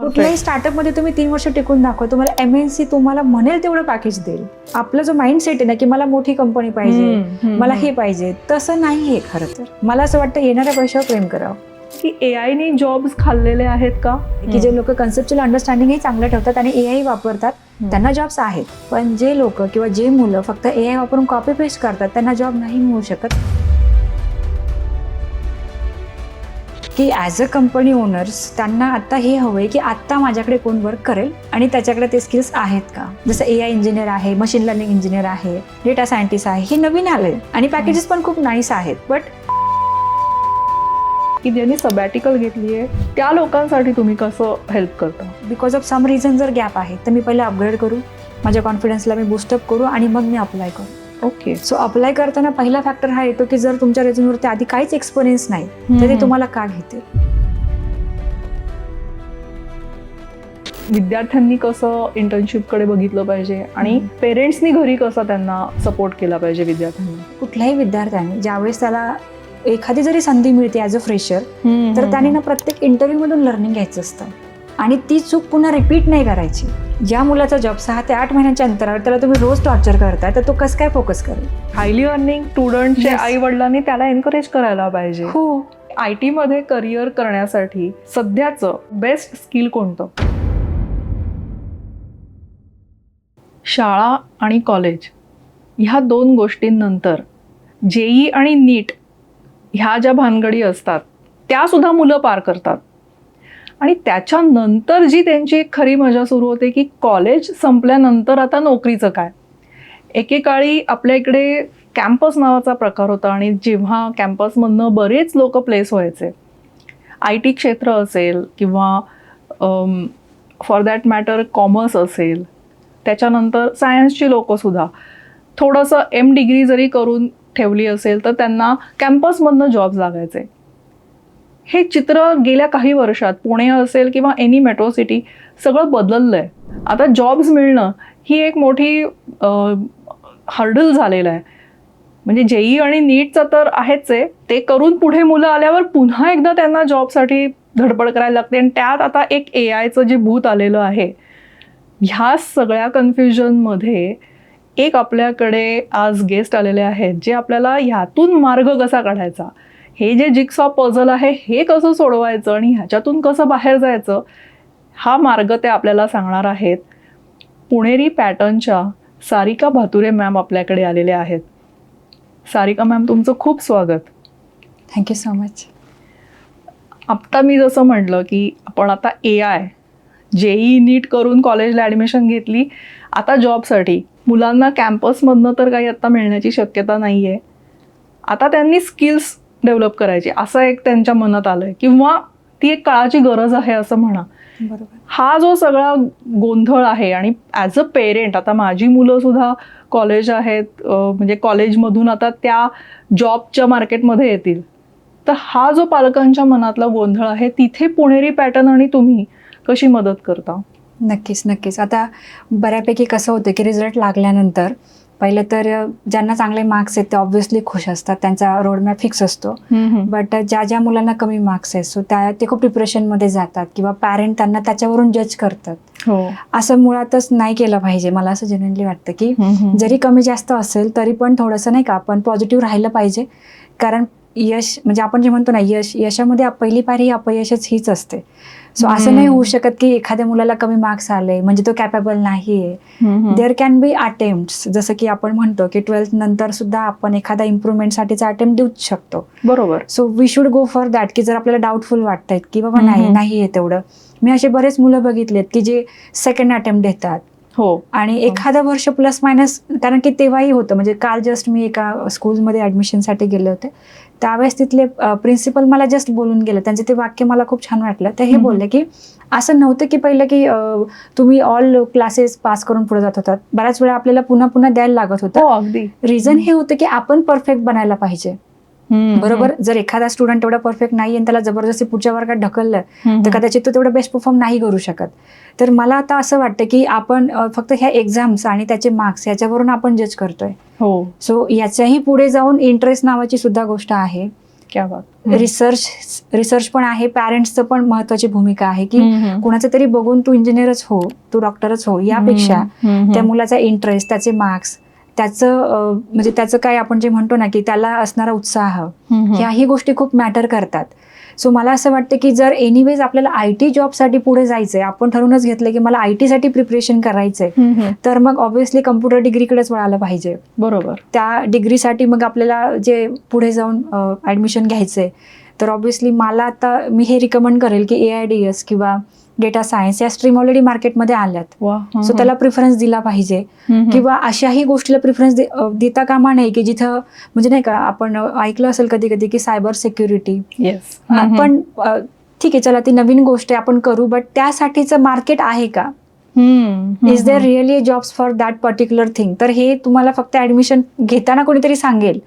कुठल्याही स्टार्टअपमध्ये तुम्ही 3 वर्ष टिकून दाखवा, तुम्हाला MNC तुम्हाला म्हणेल तेवढं पॅकेज देईल. आपला जो माइंडसेट आहे ना की मला मोठी कंपनी पाहिजे, मला हे पाहिजे, तसं नाहीये खरं तर. मला असं वाटतं येणाऱ्या पैशावर प्रेम करावं. की AI ने जॉब्स खाल्लेले आहेत का? की जे लोक कन्सेप्च्युअल अंडरस्टँडिंग हे चांगलं ठेवतात आणि AI वापरतात त्यांना जॉब्स आहेत, पण जे लोक किंवा जे मुलं फक्त AI वापरून कॉपी पेस्ट करतात त्यांना जॉब नाही मिळू शकत. की ॲज अ कंपनी ओनर्स त्यांना आता हे हवंय की आत्ता माझ्याकडे कोण वर्क करेल आणि त्याच्याकडे ते स्किल्स आहेत का. जसं AI इंजिनियर आहे, मशीन लर्निंग इंजिनियर आहे, डेटा सायंटिस्ट आहे, हे नवीन आले आणि पॅकेजेस पण खूप नाईस आहेत. बट की ज्यांनी सबॅटिकल घेतली आहे त्या लोकांसाठी तुम्ही कसं हेल्प करता? बिकॉज ऑफ सम रिझन जर गॅप आहे तर मी पहिले अपग्रेड करू, माझ्या कॉन्फिडन्सला मी बूस्टअप करू आणि मग मी अप्लाय करू. ओके. सो अप्लाय करताना पहिला फॅक्टर हा येतो की जर तुमच्या रेझ्युमवरती आधी काहीच एक्सपिरियन्स नाही तर ते तुम्हाला का घेतील. विद्यार्थ्यांनी कसं इंटर्नशिपकडे बघितलं पाहिजे आणि पेरेंट्सनी घरी कसं त्यांना सपोर्ट केला पाहिजे विद्यार्थ्यांना? कुठल्याही विद्यार्थ्याने ज्यावेळेस त्याला एखादी जरी संधी मिळते ॲज अ फ्रेशर तर त्याने ना प्रत्येक इंटरव्ह्यू मधून लर्निंग घ्यायचं असतं आणि ती चूक पुन्हा रिपीट नाही करायची. ज्या मुलाचा जॉब 6 ते 8 महिन्यांच्या अंतरावर त्याला तुम्ही रोज टॉर्चर करताय तर तो कसं काय फोकस करेल. हायली अर्निंग स्टुडंटचे आई वडिलांनी त्याला एनकरेज करायला पाहिजे. हो. IT मध्ये करिअर करण्यासाठी सध्याचं बेस्ट स्किल कोणतं? शाळा आणि कॉलेज ह्या 2 गोष्टींनंतर JEE आणि NEET ह्या ज्या भानगडी असतात त्या सुद्धा मुलं पार करतात आणि त्याच्यानंतर जी त्यांची एक खरी मजा सुरू होते की कॉलेज संपल्यानंतर आता नोकरीचं काय. एकेकाळी आपल्या इकडे कॅम्पस नावाचा प्रकार होता आणि जेव्हा कॅम्पसमधनं बरेच लोक प्लेस व्हायचे, IT क्षेत्र असेल किंवा फॉर दॅट मॅटर कॉमर्स असेल, त्याच्यानंतर सायन्सची लोकंसुद्धा थोडंसं M डिग्री जरी करून ठेवली असेल तर त्यांना कॅम्पसमधनं जॉब्स लागायचे. हे चित्र गेल्या काही वर्षात पुणे असेल किंवा एनी मेट्रो सिटी सगळं बदललं आहे. आता जॉब्स मिळणं ही एक मोठी हर्डल झालेलं आहे. म्हणजे JEE आणि NEETचं तर आहेच आहे, ते करून पुढे मुलं आल्यावर पुन्हा एकदा त्यांना जॉबसाठी धडपड करायला लागते आणि त्यात आता एक AIचं जे भूत आलेलं आहे. ह्या सगळ्या कन्फ्युजनमध्ये एक आपल्याकडे आज गेस्ट आलेले आहेत जे आपल्याला ह्यातून मार्ग कसा काढायचा, हे जे जिक्सॉ पझल आहे हे कसं सोडवायचं आणि ह्याच्यातून कसं बाहेर जायचं, हा मार्ग ते आपल्याला सांगणार आहेत. पुणेरी पॅटर्नच्या सारिका भातुरे मॅम आपल्याकडे आलेले आहेत. सारिका मॅम, तुमचं खूप स्वागत. Thank you so much. आत्ता मी जसं म्हटलं की आपण आता AI JEE NEET करून कॉलेजला ॲडमिशन घेतली, आता जॉबसाठी मुलांना कॅम्पसमधनं तर काही आत्ता मिळण्याची शक्यता नाही आहे. आता त्यांनी स्किल्स डेव्हलप करायची असं एक त्यांच्या मनात आलं आहे किंवा ती एक काळाची गरज आहे असं म्हणा. बरोबर. हा जो सगळा गोंधळ आहे आणि ॲज अ पेरेंट आता माझी मुलंसुद्धा कॉलेज आहेत, म्हणजे कॉलेजमधून आता त्या जॉबच्या मार्केटमध्ये येतील, तर हा जो पालकांच्या मनातला गोंधळ आहे तिथे पुणेरी पॅटर्न आणि तुम्ही कशी मदत करता? नक्कीच नक्कीच. आता बऱ्यापैकी कसं होतं की रिझल्ट लागल्यानंतर पहिलं तर ज्यांना चांगले मार्क्स आहेत ते ऑब्व्हियसली खुश असतात, त्यांचा रोडमॅप फिक्स असतो. बट ज्या मुलांना कमी मार्क्स आहेत सो ते खूप डिप्रेशनमध्ये जातात किंवा पॅरेंट त्यांना त्याच्यावरून जज करतात. असं मुळातच नाही केलं पाहिजे. मला असं जेन्युइनली वाटतं की जरी कमी जास्त असेल तरी पण थोडंसं नाही का आपण पॉझिटिव्ह राहिलं पाहिजे. कारण यश म्हणजे आपण जे म्हणतो ना यशामध्ये पहिली पायरी अपयशच हीच असते. सो असं नाही होऊ शकत की एखाद्या मुलाला कमी मार्क्स आले म्हणजे तो कॅपेबल नाही आहे. देअर कॅन बी अटेम्प्ट्स, जसं की आपण म्हणतो की 12th नंतर सुद्धा आपण एखादा इम्प्रुव्हमेंटसाठीचा अटेम्प्ट देऊच शकतो. बरोबर. So we should go for that की जर आपल्याला डाऊटफुल वाटतंय की बाबा नाही आहे तेवढं. मी असे बरेच मुलं बघितलेत की जे सेकंड अटेम्प्ट देतात. हो. आणि एखादं वर्ष प्लस मायनस, कारण की तेव्हाही होतं म्हणजे काल जस्ट मी एका स्कूलमध्ये ॲडमिशनसाठी गेले होते, त्यावेळेस तिथले प्रिन्सिपल मला जस्ट बोलून गेले. त्यांचे ते वाक्य मला खूप छान वाटलं. ते हे बोलले की असं नव्हतं की पहिलं की तुम्ही ऑल क्लासेस पास करून पुढे जात होतात, बऱ्याच वेळा आपल्याला पुन्हा पुन्हा द्यायला लागत होतं. अगदी. रिझन हे होतं की आपण परफेक्ट बनायला पाहिजे. बरोबर. जर एखादा स्टुडंट एवढा परफेक्ट नाही आणि त्याला जबरदस्ती पुढच्या वर्गात ढकललं तर कदाचित तो तेवढा बेस्ट परफॉर्म नाही करू शकत. तर मला आता असं वाटतं की आपण फक्त ह्या एक्झाम्स आणि त्याचे मार्क्स याच्यावरून आपण जज करतोय. हो. सो याच्याही पुढे जाऊन इंटरेस्ट नावाची सुद्धा गोष्ट आहे क्या बात. रिसर्च पण आहे, पॅरेंट्सचं पण महत्वाची भूमिका आहे की कुणाचं तरी बघून तू इंजिनियरच हो, तू डॉक्टरच हो, यापेक्षा त्या मुलाचा इंटरेस्ट, त्याचे मार्क्स, त्याचं म्हणजे त्याचं काय आपण जे म्हणतो ना की त्याला असणारा उत्साह, ह्याही गोष्टी खूप मॅटर करतात. सो मला असं वाटतं की जर एनिवेज आपल्याला IT जॉबसाठी पुढे जायचंय, आपण ठरूनच घेतलंय की मला IT साठी प्रिपरेशन करायचंय, तर मग ऑब्व्हियसली कम्प्युटर डिग्रीकडेच वळायला पाहिजे. बरोबर. त्या डिग्रीसाठी मग आपल्याला जे पुढे जाऊन ऍडमिशन घ्यायचंय, तर ऑब्व्हियसली मला आता मी हे रिकमेंड करेल की AIDS किंवा डेटा सायन्स या स्ट्रीम ऑलरेडी मार्केटमध्ये आल्यात, सो त्याला प्रिफरन्स दिला पाहिजे. किंवा अशाही गोष्टीला प्रिफरन्स देता कामा नाही की जिथं म्हणजे नाही का, आपण ऐकलं असेल कधी कधी की सायबर सिक्युरिटी, आपण ठीक आहे चला ती नवीन गोष्ट आहे आपण करू, बट त्यासाठीचं मार्केट आहे का, is there really jobs for that particular thing. तर हे तुम्हाला फक्त ऍडमिशन घेताना कोणीतरी सांगेल,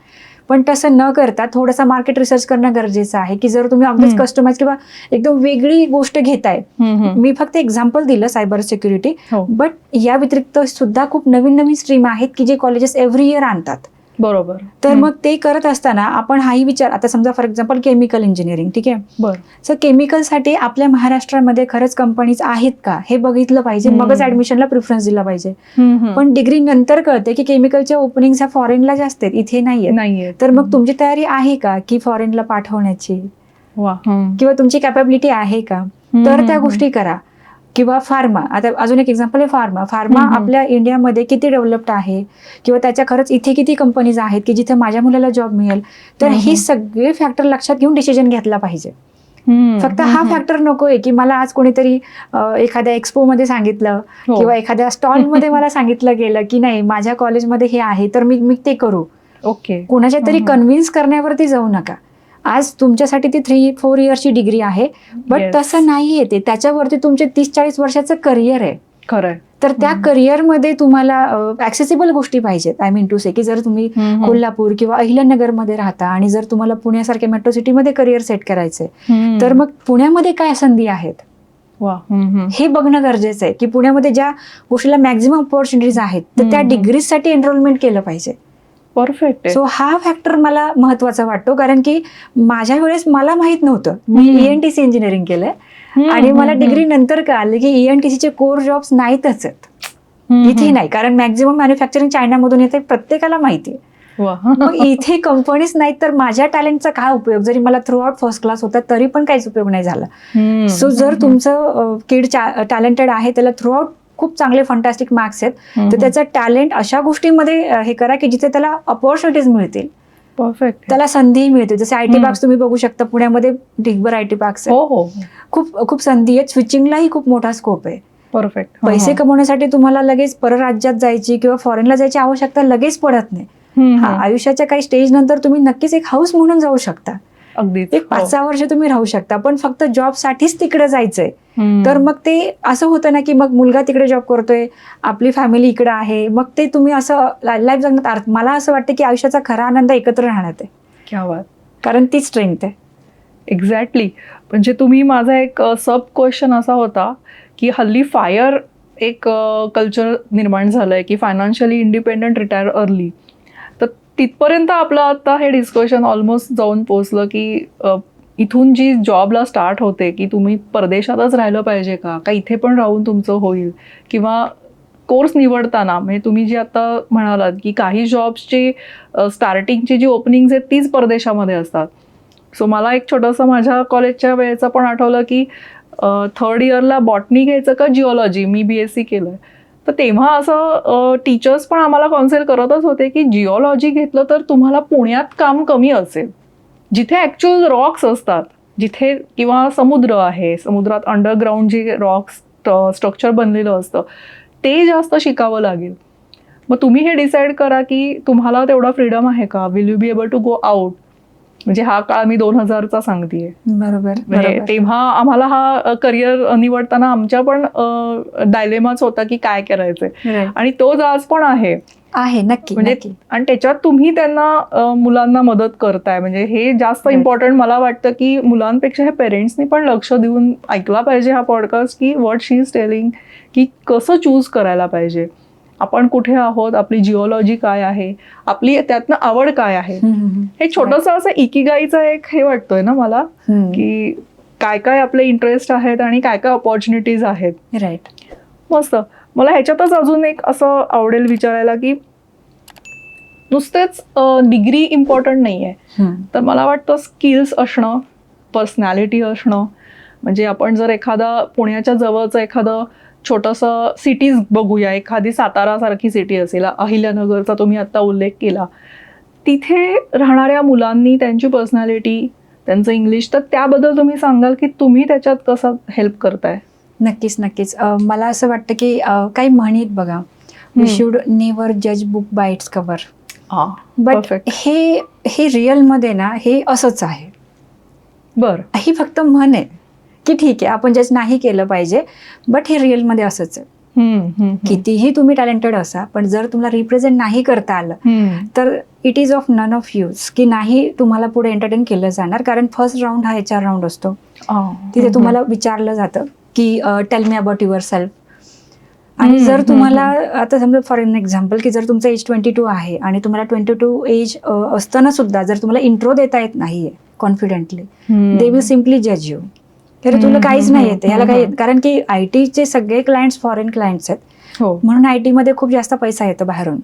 पण तसं न करता थोडंसं मार्केट रिसर्च करणं गरजेचं आहे की जर तुम्ही अगदीच कस्टमाइज किंवा एकदम वेगळी गोष्ट घेताय. मी फक्त एक्झाम्पल दिलं सायबर सिक्युरिटी, बट या व्यतिरिक्त सुद्धा खूप नवीन नवीन स्ट्रीम आहेत की जे कॉलेजेस एव्हरी इयर आणतात. बरोबर. तर मग ते करत असताना आपण हाही विचार, आता समजा फॉर एक्झाम्पल केमिकल इंजिनिअरिंग, ठीक आहे, सो केमिकलसाठी आपल्या महाराष्ट्रामध्ये खरंच कंपनीज आहेत का हे बघितलं पाहिजे, मगच ऍडमिशनला प्रिफरन्स दिला पाहिजे. पण डिग्री नंतर कळते की केमिकलच्या ओपनिंग ह्या फॉरेनला जास्त आहेत, इथे नाहीये. तर मग तुमची तयारी आहे का की फॉरेनला पाठवण्याची, किंवा तुमची कॅपॅबिलिटी आहे का, तर त्या गोष्टी करा. किंवा फार्मा, आता अजून एक एक्झाम्पल आहे फार्मा आपल्या इंडियामध्ये किती डेव्हलप्ड आहे, किंवा त्याच्या खरंच इथे किती कंपनीज आहेत की जिथे माझ्या मुलाला जॉब मिळेल. तर ही सगळे फॅक्टर लक्षात घेऊन डिसिजन घेतला पाहिजे. फक्त हा फॅक्टर नकोय की मला आज कोणीतरी एखाद्या एक्सपो मध्ये सांगितलं किंवा एखाद्या स्टॉल मध्ये मला सांगितलं गेलं की नाही माझ्या कॉलेजमध्ये हे आहे तर मी ते करू. ओके. कोणाच्या तरी कन्व्हिन्स करण्यावरती जाऊ नका. आज तुमच्यासाठी ती 3-4 इयर्सची डिग्री आहे, बट तसं नाहीये ते, त्याच्यावरती तुमचे 30-40 वर्षाचं करिअर आहे. खरंय. तर त्या करिअरमध्ये तुम्हाला ऍक्सेसिबल गोष्टी पाहिजेत. आय मीन टू से की जर तुम्ही कोल्हापूर किंवा अहिल्यानगरमध्ये राहता आणि जर तुम्हाला पुण्यासारख्या मेट्रो सिटीमध्ये करिअर सेट करायचंय, तर मग पुण्यामध्ये काय संधी आहेत हे बघणं गरजेचं आहे की पुण्यामध्ये ज्या गोष्टीला मॅक्झिमम ऑपॉर्च्युनिटीज आहेत तर त्या डिग्रीजसाठी एनरोलमेंट केलं पाहिजे. परफेक्ट. सो हा फॅक्टर मला महत्वाचा वाटतो, कारण की माझ्या वेळेस मला माहित नव्हतं. मी ENTC इंजिनिअरिंग केलंय आणि मला डिग्री नंतर कळालं की ENTCचे कोर जॉब्स नाहीतच आहेत, इथे नाही, कारण मॅक्झिमम मॅन्युफॅक्चरिंग चायनामधून येते, प्रत्येकाला माहिती आहे. मग इथे कंपनीज नाहीत तर माझ्या टॅलेंटचा काय उपयोग, जरी मला थ्रू आउट फर्स्ट क्लास होता तरी पण काहीच उपयोग नाही झाला. सो जर तुमचं किड टॅलेंटेड आहे, त्याला थ्रू आउट खूप चांगले फंटॅस्टिक मार्क्स आहेत, तर त्याचं टॅलेंट अशा गोष्टींमध्ये हे करा की जिथे त्याला अपॉर्च्युनिटीज मिळतील, परफेक्ट, त्याला संधी मिळते. जसे IT पार्क्स तुम्ही बघू शकता, पुण्यामध्ये ढिगभर IT पार्क्स आहेत, खूप संधी आहेत, स्विचिंगलाही खूप मोठा स्कोप आहे. परफेक्ट. पैसे कमवण्यासाठी तुम्हाला लगेच परराज्यात जायची किंवा फॉरेनला जायची आवश्यकता लगेच पडत नाही. आयुष्याच्या काही स्टेज नंतर तुम्ही नक्कीच एक हाऊस म्हणून जाऊ शकता, एक 5-6 वर्ष तुम्ही राहू शकता, पण फक्त जॉब साठीच तिकडे जायचंय तर मग ते असं होतं ना की मग मुलगा तिकडे जॉब करतोय, आपली फॅमिली इकडे आहे, मग ते तुम्ही असं लाईफ जगण्यात मला असं वाटतं की आयुष्याचा खरा आनंद एकत्र राहण्यात आहे. क्या बात. कारण ती स्ट्रेंथ आहे. एक्झॅक्टली. म्हणजे तुम्ही माझा एक सब क्वेश्चन असा होता की हल्ली फायर एक कल्चर निर्माण झालंय की फायनान्शियली इंडिपेंडंट रिटायर अर्ली, तर तिथपर्यंत आपलं आता हे डिस्कशन ऑलमोस्ट जाऊन पोहोचलं की इथून जी जॉबला स्टार्ट होते की तुम्ही परदेशातच राहिलं पाहिजे का इथे पण राहून तुमचं होईल, किंवा कोर्स निवडताना म्हणजे तुम्ही जी आता म्हणालात की काही जॉब्सची स्टार्टिंगची जी ओपनिंग्स आहेत तीच परदेशामध्ये असतात. सो मला एक छोटंसं माझ्या कॉलेजच्या वेळेचं पण आठवलं की 3rd इयरला बॉटनी घ्यायचं का जिओलॉजी, मी BSc केलंय, तर तेव्हा असं टीचर्स पण आम्हाला कॉन्सेल करतच होते की जिओलॉजी घेतलं तर तुम्हाला पुण्यात काम कमी असेल, जिथे ॲक्च्युअल रॉक्स असतात, जिथे किंवा समुद्र आहे, समुद्रात अंडरग्राऊंड जे रॉक्स स्ट्रक्चर बनलेलं असतं ते जास्त शिकावं लागेल. मग तुम्ही हे डिसाईड करा की तुम्हाला तेवढा फ्रीडम आहे का, will you be able to go out. म्हणजे हा काळ मी 2000चा सांगतेय. बरोबर. तेव्हा आम्हाला हा करिअर निवडताना आमच्या पण डायलेमाच होता की काय करायचंय, आणि तो आज पण आहे नक्की. म्हणजे आणि त्याच्यात तुम्ही त्यांना मुलांना मदत करताय, म्हणजे हे जास्त इम्पॉर्टंट मला वाटतं की मुलांपेक्षा हे पेरेंट्सनी पण लक्ष देऊन ऐकला पाहिजे हा पॉडकास्ट की व्हॉट शी इज टेलिंग, की कसं चूज करायला पाहिजे. आपण कुठे आहोत, आपली जिओलॉजी काय आहे, आपली त्यातनं आवड काय आहे. हे छोटंसं असं इकिगाईचं एक हे वाटतोय ना मला, की काय काय आपले इंटरेस्ट आहेत आणि काय काय अपॉर्च्युनिटीज आहेत. राईट. मस्त. मला ह्याच्यातच अजून एक असं आवडेल विचारायला, की नुसतेच डिग्री इम्पॉर्टंट नाही आहे, तर मला वाटतं स्किल्स असणं, पर्सनॅलिटी असणं. म्हणजे आपण जर एखादा पुण्याच्या जवळचं एखादं छोटंसं सिटीज बघूया, एखादी सातारासारखी सिटी असेल, अहिल्यानगरचा तुम्ही आत्ता उल्लेख केला, तिथे राहणाऱ्या मुलांनी त्यांची पर्सनॅलिटी, त्यांचं इंग्लिश, तर त्याबद्दल तुम्ही सांगाल की तुम्ही त्याच्यात कसं हेल्प करताय? नक्कीच नक्कीच. मला असं वाटतं की काही म्हणीत बघा, वी शुड नेव्हर जज book by it's cover. But हे रिअलमध्ये ना हे असंच आहे. बरं. ही फक्त म्हण आहे की ठीक आहे आपण जज नाही केलं पाहिजे, बट हे रिअलमध्ये असंच आहे. कितीही तुम्ही टॅलेंटेड असा, पण जर तुम्हाला रिप्रेझेंट नाही करता आलं तर it is of none of use, की नाही तुम्हाला पुढे एंटरटेन केलं जाणार. कारण फर्स्ट राऊंड हा HR राऊंड असतो. तिथे तुम्हाला विचारलं जातं की tell me about yourself. आणि जर तुम्हाला आता समजा फॉर एन एक्झाम्पल की जर तुमचं एज 22 आहे आणि तुम्हाला 22 एज असताना सुद्धा जर तुम्हाला इंट्रो देता येत नाहीये कॉन्फिडेंटली, दे विल सिम्पली जज यू. तर तुला काहीच नाही येते, ह्याला काही. कारण की IT चे सगळे क्लायंट्स फॉरेन क्लायंट्स आहेत, म्हणून IT मध्ये खूप जास्त पैसा येतो बाहेरून.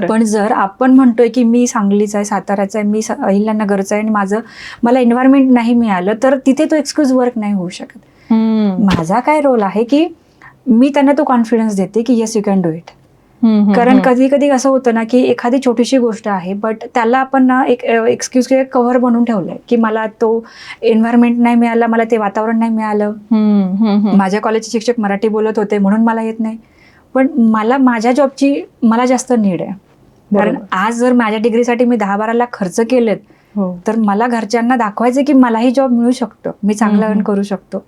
पण जर आपण म्हणतोय की मी सांगलीचा आहे, साताऱ्याचा आहे, मी अहिल्यानगरचा आहे आणि मला एन्व्हायरमेंट नाही मिळालं, तर तिथे तो एक्सक्यूज वर्क नाही होऊ शकत. माझा काय रोल आहे की मी त्यांना तो कॉन्फिडन्स देते की yes you can do it. कारण कधी कधी असं होतं ना की एखादी छोटीशी गोष्ट आहे, बट त्याला आपण ना एक एक्सक्यूज किंवा कव्हर बनवून ठेवलंय की मला तो एन्व्हायरमेंट नाही मिळाला, मला ते वातावरण नाही मिळालं, माझ्या कॉलेजचे शिक्षक मराठी बोलत होते म्हणून मला येत नाही. पण मला माझ्या जॉबची मला जास्त नीड आहे. कारण आज जर माझ्या डिग्रीसाठी मी 10-12 लाख खर्च केलेत, तर मला घरच्यांना दाखवायचं की मलाही जॉब मिळू शकतो, मी चांगलं अर्न करू शकतो.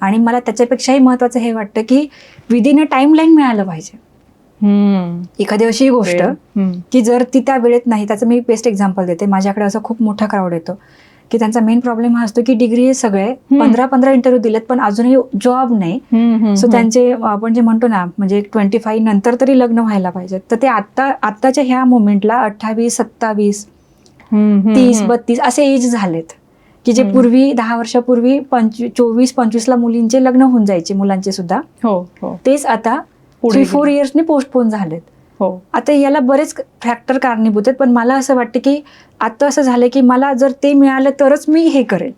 आणि मला त्याच्यापेक्षाही महत्वाचं हे वाटतं की विदिन अ टाइमलाईन मिळालं पाहिजे. एखादी अशी गोष्ट की जर ती त्या वेळेत नाही, त्याचं मी बेस्ट एक्झाम्पल देते. माझ्याकडे असं खूप मोठा क्राऊड येतो की त्यांचा मेन प्रॉब्लेम हा असतो की डिग्री सगळे 15 इंटरव्ह्यू दिलेत पण अजूनही जॉब नाही. सो त्यांचे आपण जे म्हणतो ना म्हणजे 25 नंतर तरी लग्न व्हायला पाहिजे. तर ते आत्ताच्या ह्या मोमेंटला 28, 27, 30, 32 असे एज झालेत की जे पूर्वी 10 वर्षापूर्वी 24-25 ला मुलींचे लग्न होऊन जायचे, मुलांचे सुद्धा. तेच आता 3-4 इयर्सनी पोस्टपोन झालेत. आता याला बरेच फॅक्टर कारणीभूत आहेत, पण मला असं वाटतं की आता असं झालं की मला जर ते मिळालं तरच मी हे करेल,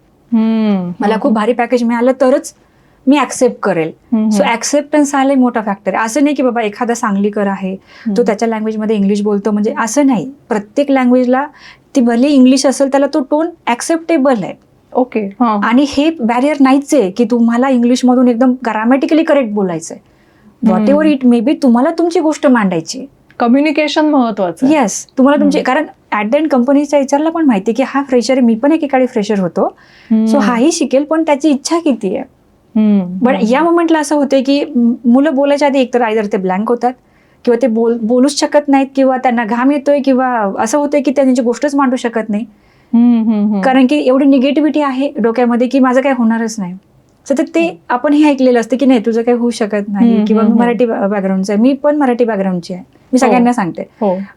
मला खूप भारी पॅकेज मिळालं तरच मी ऍक्सेप्ट करेल. सो ऍक्सेप्टन्स हा लय मोठा फॅक्टर आहे. असं नाही की बाबा एखादा सांगलीकर आहे तो त्याच्या लँग्वेजमध्ये इंग्लिश बोलतो म्हणजे असं नाही. प्रत्येक लँग्वेजला ती भले इंग्लिश असेल त्याला तो टोन ऍक्सेप्टेबल आहे. ओके. आणि हे बॅरियर नाहीच आहे की तुम्हाला इंग्लिशमधून एकदम ग्रामॅटिकली करेक्ट बोलायचंय. What ever it may be, तुम्हाला तुमची गोष्ट मांडायची. कम्युनिकेशन महत्वाचं. येस, तुम्हाला तुमचे, कारण ऍट द एंड कंपनीच्या HR ला पण माहिती की हा फ्रेशर आहे, मी पण एकेकाळी फ्रेशर होतो, सो हाही शिकेल, पण त्याची इच्छा किती आहे. पण या मोमेंटला असं होते की मुलं बोलायच्या आधी एकतर आयदर ते ब्लँक होतात किंवा ते बोलूच शकत नाहीत किंवा त्यांना घाम येतोय किंवा असं होतंय की त्यांची गोष्टच मांडू शकत नाही. कारण की एवढी निगेटिव्हिटी आहे डोक्यामध्ये की माझं काही होणारच नाही. तर ते आपण हे ऐकलेलं असतं की नाही तुझं काही होऊ शकत नाही, किंवा मी मराठी बॅकग्राऊंडचं आहे, मी पण मराठी बॅकग्राऊंडची आहे, मी सगळ्यांना सांगते.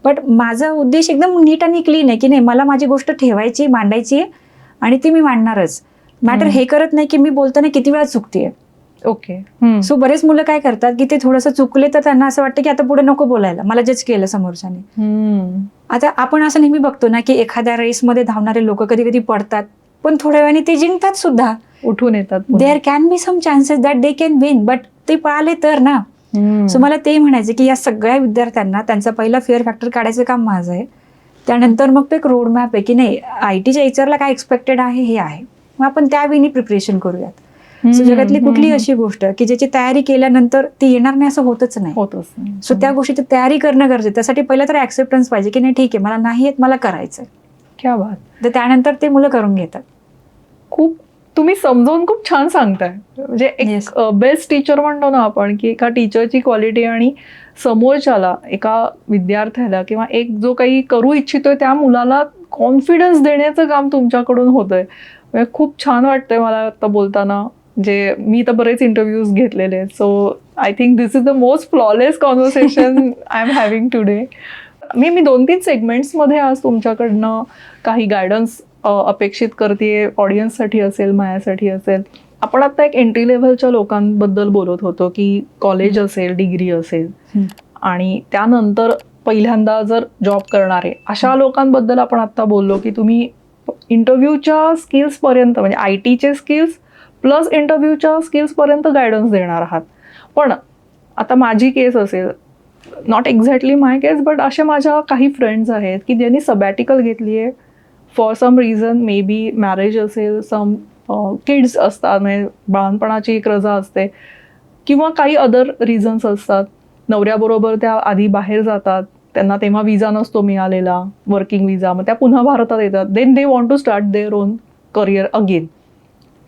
बट माझा उद्देश एकदम नीट आणि क्लीन आहे की नाही, मला माझी गोष्ट ठेवायची, मांडायची आहे आणि ती मी मांडणारच. मॅटर हे करत नाही की मी बोलताना किती वेळा चुकतेय. ओके. सो बरेच मुलं काय करतात की ते थोडंसं चुकले तर त्यांना असं वाटतं की आता पुढे नको बोलायला, मला जज केलं समोरच्याने. आता आपण असं नेहमी बघतो ना की एखाद्या रेसमध्ये धावणारे लोक कधी कधी पडतात, पण थोड्या वेळाने ते जिंकतात सुद्धा, उठून येतात. There can be some chances that they can win, but ते पळाले तर ना. सो मला ते म्हणायचं की या सगळ्या विद्यार्थ्यांना त्यांचा पहिला फिअर फॅक्टर काढायचं काम माझं आहे. त्यानंतर मग तो एक रोड मॅप आहे की नाही, IT च्या HR ला काय एक्सपेक्टेड आहे हे आहे, मग आपण त्यावेळी प्रिपरेशन करूयात. सो जगातली कुठली अशी गोष्ट की ज्याची तयारी केल्यानंतर ती येणार नाही असं होतच नाही. सो त्या गोष्टीची तयारी करणं गरजेचं. त्यासाठी पहिला तर ऍक्सेप्टन्स पाहिजे की नाही ठीक आहे, मला नाही येत, मला करायचंय. क्या बात. तर त्यानंतर ते मुलं करून घेतात. खूप तुम्ही समजावून खूप छान सांगताय. म्हणजे एक बेस्ट टीचर म्हणतो ना आपण, की एका टीचरची क्वालिटी आणि समोरच्याला, एका विद्यार्थ्याला किंवा एक जो काही करू इच्छितोय त्या मुलाला कॉन्फिडन्स देण्याचं काम तुमच्याकडून होतंय. म्हणजे खूप छान वाटतंय मला आता बोलताना. जे मी तर बरेच इंटरव्ह्यूज घेतलेले आहेत, so I think this is the most flawless conversation I am having today. मी 2-3 सेगमेंट्समध्ये आज तुमच्याकडनं काही गायडन्स अपेक्षित करते. ऑडियन्ससाठी असेल, माझ्यासाठी असेल. आपण आता एक एंट्री लेव्हलच्या लोकांबद्दल बोलत होतो की कॉलेज असेल, डिग्री असेल आणि त्यानंतर पहिल्यांदा जर जॉब करणारे अशा लोकांबद्दल आपण आता बोललो की तुम्ही इंटरव्ह्यूच्या स्किल्सपर्यंत म्हणजे आय टीचे स्किल्स प्लस इंटरव्ह्यूच्या स्किल्सपर्यंत गायडन्स देणार आहात. पण आता माझी केस असेल, not exactly my case, but अशा माझ्या काही फ्रेंड्स आहेत की ज्यांनी सबॅटिकल घेतली आहे for some reason. Maybe marriage असेल, सम किड्स असतात, म्हणजे बाळणपणाची एक रजा असते किंवा काही अदर रिझन्स असतात. नवऱ्याबरोबर त्या आधी बाहेर जातात, त्यांना तेव्हा विजा नसतो मिळालेला, वर्किंग विजा, मग त्या पुन्हा भारतात येतात. Then they want to start their own career again.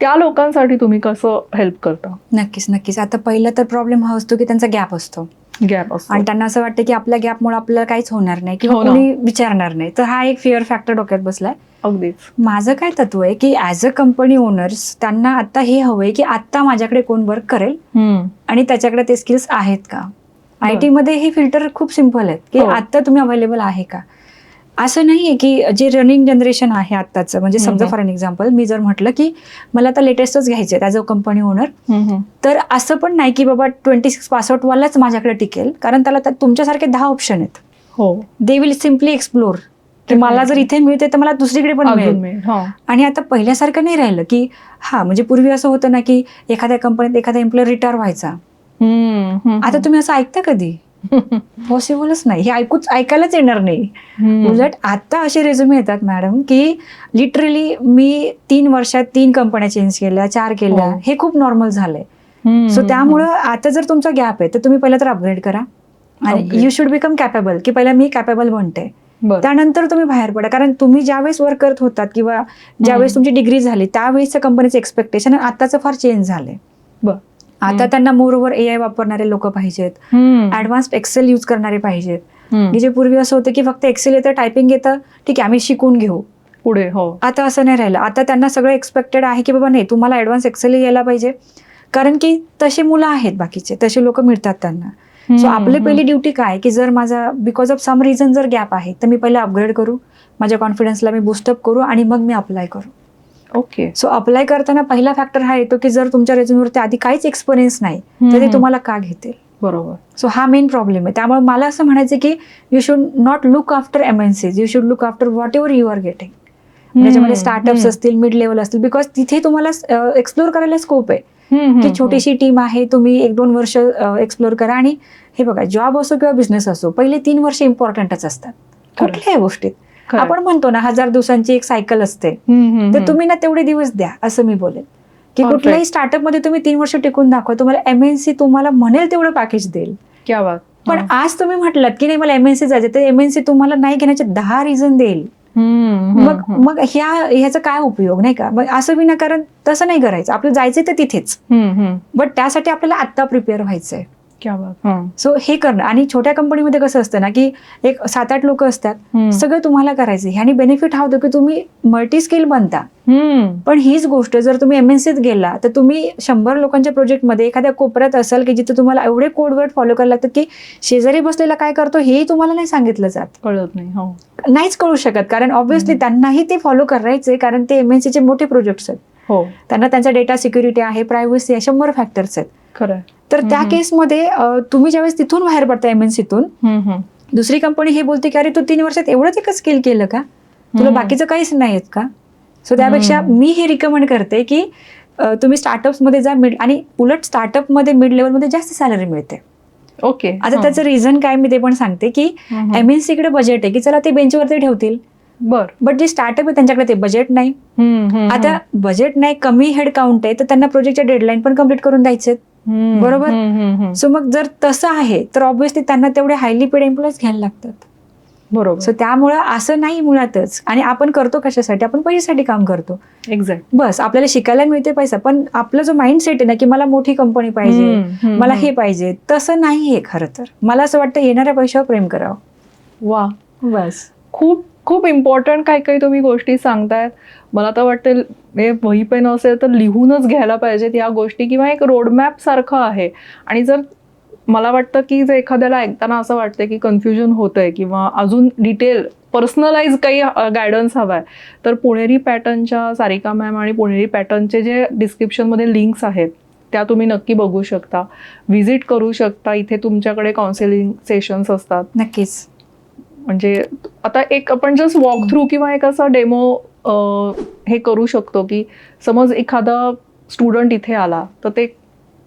त्या लोकांसाठी तुम्ही कसं हेल्प करता? नक्कीच. आता पहिला तर प्रॉब्लेम हा असतो की त्यांचा गॅप असतो आणि त्यांना असं वाटतं की आपल्या गॅपमुळे आपल्याला काहीच होणार नाही किंवा कोणी विचारणार नाही. तर हा एक फिअर फॅक्टर डोक्यात बसलाय. अगदीच. माझं काय तत्व आहे की ऍज अ कंपनी ओनर्स त्यांना आता हे हवंय की आता माझ्याकडे कोण वर्क करेल आणि त्याच्याकडे ते स्किल्स आहेत का. आयटी मध्ये हे फिल्टर खूप सिम्पल आहेत की आता तुम्ही अवेलेबल आहे का. असं नाहीये की जे रनिंग जनरेशन आहे आत्ताचं, म्हणजे समजा फॉर एन एक्झाम्पल मी जर म्हटलं की मला आता लेटेस्टच घ्यायचे ऍज अ कंपनी ओनर, तर असं पण नाही की बाबा 26 पासआउट वालाच माझ्याकडे टिकेल, कारण त्याला तुमच्यासारखे 10 ऑप्शन आहेत. दे विल सिम्पली एक्सप्लोर की मला जर इथे मिळते तर मला दुसरीकडे पण मिळेल. आणि आता पहिल्यासारखं नाही राहिलं की म्हणजे पूर्वी असं होतं ना की एखाद्या कंपनीत एखादा एम्प्लॉय रिटायर व्हायचा. आता तुम्ही असं ऐकता कधी? पॉसिबलच नाही. हे ऐकायलाच येणार नाही. उलट आता असे रेझ्युमे येतात मॅडम की लिटरली मी 3 वर्षात 3 कंपन्या चेंज केल्या, 4 केल्या. हे खूप नॉर्मल झालंय. सो त्यामुळं आता जर तुमचा गॅप आहे तर तुम्ही पहिला तर अपग्रेड करा आणि यू शुड बिकम कॅपेबल, की पहिला मी कॅपेबल बनते, त्यानंतर तुम्ही बाहेर पडा. कारण तुम्ही ज्यावेळेस वर्क करत होतात किंवा ज्यावेळेस तुमची डिग्री झाली त्यावेळेसच्या कंपनीचं एक्सपेक्टेशन आताचं फार चेंज झालंय. आता त्यांना मोरओव्हर AI वापरणारे लोक पाहिजेत, ऍडव्हान्स्ड एक्सेल यूज करणारे पाहिजेत. जे पूर्वी असं होतं की फक्त एक्सेल येतं, टायपिंग येतं, ठीक आहे आम्ही शिकून घेऊ पुढे. आता असं नाही राहिलं. आता त्यांना सगळं एक्सपेक्टेड आहे की बाबा नाही तुम्हाला ऍडव्हान्स एक्सेल यायला पाहिजे, कारण की तसे मुलं आहेत, बाकीचे तसे लोक मिळतात त्यांना. सो आपली पहिली ड्युटी काय की जर माझा बिकॉज ऑफ सम रिझन जर गॅप आहे तर मी पहिले अपग्रेड करू, माझ्या कॉन्फिडन्सला मी बूस्टअप करू आणि मग मी अप्लाय करू. ओके. सो अप्लाय करताना पहिला फॅक्टर हा येतो की जर तुमच्या रेझ्युमवरती आधी काहीच एक्सपिरियन्स नाही तर ते तुम्हाला का घेतील. बरोबर. सो हा मेन प्रॉब्लेम आहे. त्यामुळे मला असं म्हणायचं की you should not look after MNCs, you should look after whatever you are getting. त्याच्यामध्ये स्टार्टअप्स असतील, मिड लेवल असतील, बिकॉज तिथे तुम्हाला एक्सप्लोर करायला स्कोप आहे की छोटीशी टीम आहे, तुम्ही 1-2 वर्ष एक्सप्लोर करा. आणि हे बघा, जॉब असो किंवा बिझनेस असो, पहिले 3 वर्ष इम्पॉर्टंटच असतात कुठल्याही गोष्टीत. आपण म्हणतो ना 1000 दिवसांची एक सायकल असते, तर तुम्ही ना तेवढे दिवस द्या, असं मी बोलेल की कुठल्याही स्टार्टअप मध्ये तुम्ही 3 वर्ष टिकून दाखवा, तुम्हाला MNC तुम्हाला म्हणेल तेवढं पॅकेज देईल. क्या बात. पण आज तुम्ही म्हटलात की नाही मला MNC जायचं, तर MNC तुम्हाला नाही घेण्याचे 10 रिझन देईल. मग ह्याचा काय उपयोग, नाही का. मग असं विनाकारण तसं नाही करायचं. आपलं जायचंय तर तिथेच, बट त्यासाठी आपल्याला आत्ता प्रिपेअर व्हायचंय. सो हे करणं. आणि छोट्या कंपनीमध्ये कसं असतं ना की एक 7-8 लोक असतात, सगळं तुम्हाला करायचं. ह्यानी बेनिफिट हा होतो की तुम्ही मल्टी स्किल बनता. पण हीच गोष्ट जर तुम्ही MNCत गेला तर तुम्ही 100 लोकांच्या प्रोजेक्टमध्ये एखाद्या कोपऱ्यात असाल की जिथे तुम्हाला एवढे कोडवर्ड फॉलो करायला लागतात की शेजारी बसलेला काय करतो हेही तुम्हाला नाही सांगितलं जात, कळत नाही. नाहीच कळू शकत, कारण ऑब्व्हियसली त्यांनाही ते फॉलो करायचे, कारण ते MNCचे मोठे प्रोजेक्ट्स आहेत. त्यांना त्यांचा डेटा सिक्युरिटी आहे, प्रायव्हसी आहे, 100 फॅक्टर्स आहेत. खरं. तर त्या केसमध्ये तुम्ही ज्यावेळेस तिथून बाहेर पडता MNCतून, दुसरी कंपनी हे बोलते की अरे तू 3 वर्षात एवढंच एकच स्किल केलं का, तुला बाकीचं काहीच नाही येत का. सो त्यापेक्षा मी हे रिकमेंड करते की तुम्ही स्टार्टअप्समध्ये जा, आणि उलट स्टार्टअपमध्ये मिड लेवलमध्ये जास्त सॅलरी मिळते. ओके. आता त्याचं रिझन काय मी ते पण सांगते की MNCकडे बजेट आहे की चला ते बेंचवरती ठेवतील, बट जे स्टार्टअप आहे त्यांच्याकडे ते बजेट नाही. आता बजेट नाही, कमी हेड काउंट आहे, तर त्यांना प्रोजेक्टच्या डेडलाईन पण कम्प्लीट करून द्यायचे, बरोबर. सो मग जर तसं आहे तर ऑब्व्हियसली त्यांना तेवढे हायली पेड एम्प्लॉईज घ्यायला लागतात. बरोबर. सो त्यामुळं असं नाही मुळातच. आणि आपण करतो कशासाठी, आपण पैशासाठी काम करतो. एक्झॅक्ट. बस आपल्याला शिकायला मिळते पैसा, पण आपला जो माइंडसेट आहे ना की मला मोठी कंपनी पाहिजे, मला हे पाहिजे, तसं नाहीये खरं तर. मला असं वाटतं येणाऱ्या पैशावर प्रेम करावं. वा. बस. खूप खूप इम्पॉर्टंट काही काही तुम्ही गोष्टी सांगतायत. मला तर वाटतं वही पेन असेल तर लिहूनच घ्यायला पाहिजेत या गोष्टी, किंवा एक रोडमॅप सारखं आहे. आणि जर मला वाटतं की जर एखाद्याला ऐकताना असं वाटतं की कन्फ्युजन होतंय किंवा अजून डिटेल पर्सनलाइज काही गायडन्स हवाय, तर पुणेरी पॅटर्नच्या सारिका मॅम आणि पुणेरी पॅटर्नचे जे डिस्क्रिप्शनमध्ये लिंक्स आहेत त्या तुम्ही नक्की बघू शकता, व्हिजिट करू शकता. इथे तुमच्याकडे काउन्सिलिंग सेशन्स असतात. नक्कीच. म्हणजे आता एक आपण जस्ट वॉक थ्रू किंवा एक असा डेमो हे करू शकतो की समज एखादा स्टुडंट इथे आला तर ते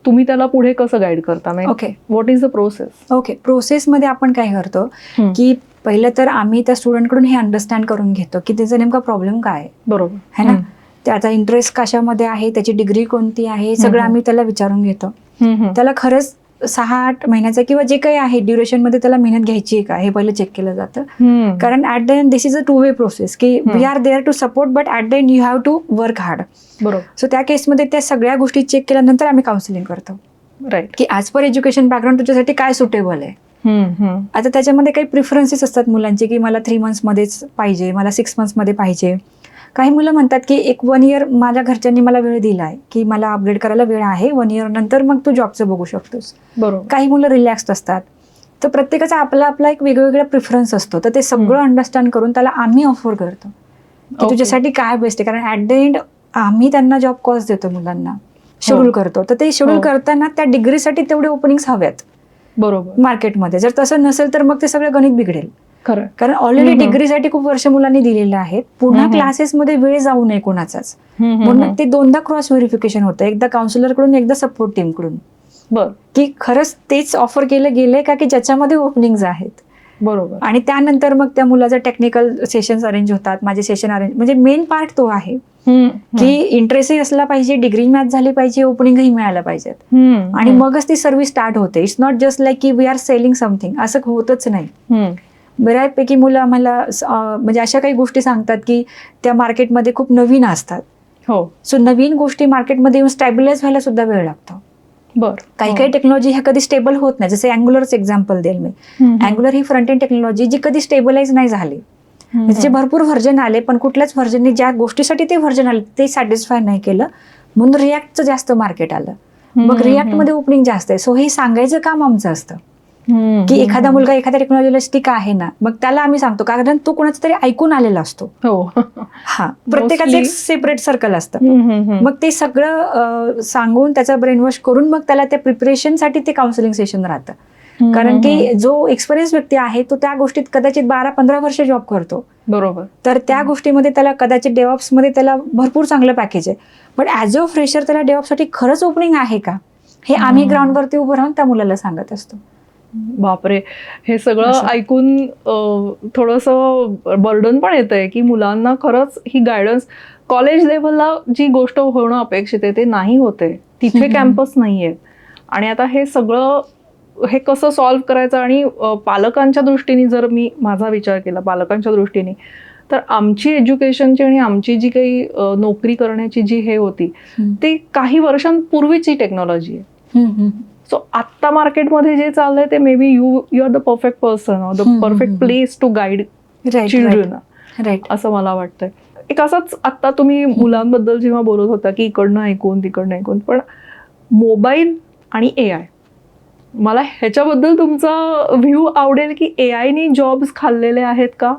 तुम्ही त्याला पुढे कसं गाईड करता? Okay. What is the process? Okay, प्रोसेसमध्ये आपण काय करतो की पहिलं तर आम्ही त्या स्टुडंटकडून हे अंडरस्टँड करून घेतो की त्याचा नेमका प्रॉब्लेम काय आहे. बरोबर है ना. त्याचा इंटरेस्ट कशामध्ये आहे, त्याची डिग्री कोणती आहे, सगळं आम्ही त्याला विचारून घेतो. त्याला खरंच 6-8 महिन्याचा किंवा जे काही आहे ड्युरेशन मध्ये त्याला मेहनत घ्यायची आहे का हे पहिलं चेक केलं जातं. कारण at the end this is a 2-वे प्रोसेस की we are there to support but at the end you have to work hard. बरोबर. सो त्या केसमध्ये त्या सगळ्या गोष्टी चेक केल्यानंतर आम्ही काउन्सिलिंग करतो. राईट. की ॲज पर एज्युकेशन बॅकग्राऊंड तुझ्यासाठी काय सुटेबल आहे. आता त्याच्यामध्ये काही प्रिफरन्सेस असतात मुलांचे की मला 3 मंथ्समध्येच पाहिजे, मला 6 मंथ्समध्ये पाहिजे. काही मुलं म्हणतात की 1 इयर माझ्या घरच्यांनी मला वेळ दिला आहे की मला अपग्रेड करायला वेळ आहे, 1 इयर नंतर मग तू जॉबचं बघू शकतोस. बरोबर. काही मुलं रिलॅक्स्ड असतात. तर प्रत्येकाचा आपला एक वेगवेगळा प्रिफरन्स असतो. तर ते सगळं अंडरस्टँड करून त्याला आम्ही ऑफर करतो की तुझ्यासाठी काय बेस्ट आहे. कारण ऍट द एंड आम्ही त्यांना जॉब कॉस्ट देतो, मुलांना शेड्यूल करतो. तर ते शेड्यूल करताना त्या डिग्रीसाठी तेवढे ओपनिंग्स हव्यात बरोबर मार्केटमध्ये. जर तसं नसेल तर मग ते सगळं गणित बिघडेल. खरं. कारण ऑलरेडी डिग्रीसाठी खूप वर्ष मुलांनी दिलेलं आहे. पुन्हा क्लासेसमध्ये वेळ जाऊ नये कोणाचाच, म्हणून ते 2दा क्रॉस व्हेरिफिकेशन होतं, एकदा काउन्सिलर कडून एकदा सपोर्ट टीम कडून. बरं. की खरंच तेच ऑफर केलं गेलंय का की ज्याच्यामध्ये ओपनिंग्स आहेत. बरोबर. आणि त्यानंतर मग त्या मुलाचं टेक्निकल सेशन्स अरेंज होतात, माझे सेशन अरेंज. म्हणजे मेन पार्ट तो आहे की इंटरेस्टही असला पाहिजे, डिग्री मॅच झाली पाहिजे, ओपनिंगही मिळायला पाहिजेत, आणि मगच ती सर्व्हिस स्टार्ट होते. इट्स नॉट जस्ट लाईक की वी आर सेलिंग समथिंग, असं होतच नाही. बऱ्यापैकी मुलं आम्हाला म्हणजे अशा काही गोष्टी सांगतात की त्या मार्केटमध्ये खूप नवीन असतात. हो. सो नवीन गोष्टी मार्केटमध्ये येऊन स्टॅबिलाइज व्हायला सुद्धा वेळ लागतो. बरं. काही टेक्नॉलॉजी ह्या कधी स्टेबल होत नाही. जसे अँग्युलरच एक्झाम्पल देईल मी. अँग्युलर ही फ्रंट एंड टेक्नॉलॉजी जी कधी स्टेबलाइज नाही झाली. त्याचे भरपूर व्हर्जन आले पण कुठल्याच व्हर्जनने ज्या गोष्टीसाठी ते व्हर्जन आले ते सॅटिस्फाय नाही केलं, म्हणून रिॲक्टचं जास्त मार्केट आलं. मग रिॲक्टमध्ये ओपनिंग जास्त आहे. सो हे सांगायचं काम आमचं असतं की एखादा मुलगा एखाद्या टेक्नॉलॉजीला स्टिक आहे ना, मग त्याला आम्ही सांगतो कारण तो कोणाचा तरी ऐकून आलेला असतो. हा, प्रत्येकाचं एक सेपरेट सर्कल असतं. मग ते सगळं सांगून त्याचा ब्रेन वॉश करून मग त्याला त्या प्रिपरेशनसाठी ते काउन्सिलिंग सेशन राहतं. कारण की जो एक्सपिरियन्स व्यक्ती आहे तो त्या गोष्टीत कदाचित 12-15 वर्ष जॉब करतो. बरोबर. तर त्या गोष्टीमध्ये त्याला कदाचित डेव्हऑप्स मध्ये त्याला भरपूर चांगलं पॅकेज आहे. पण ऍज अ फ्रेशर त्याला डेव्हऑप्ससाठी खरंच ओपनिंग आहे का हे आम्ही ग्राउंडवरती उभं राहून त्या मुलाला सांगत असतो. बापरे, हे सगळं ऐकून थोडंसं बर्डन पण येतंय की मुलांना खरंच ही गायडन्स कॉलेज लेवलला जी गोष्ट होणं अपेक्षित आहे ते नाही होते. तिथे कॅम्पस नाहीये. आणि आता हे सगळं हे कसं सॉल्व्ह करायचं. आणि पालकांच्या दृष्टीने जर मी माझा विचार केला पालकांच्या दृष्टीने, तर आमची एज्युकेशनची आणि आमची जी काही नोकरी करण्याची जी हे होती ती काही वर्षांपूर्वीची टेक्नॉलॉजी आहे. सो आत्ता मार्केटमध्ये जे चाललंय ते maybe you are the perfect person or the perfect place to guide children, असं मला वाटतंय. एक असंच आत्ता तुम्ही मुलांबद्दल जेव्हा बोलत होता की इकडनं ऐकून तिकडनं ऐकून, पण मोबाईल आणि AI, मला ह्याच्याबद्दल तुमचा व्ह्यू आवडेल की AIने जॉब्स खाल्लेले आहेत का?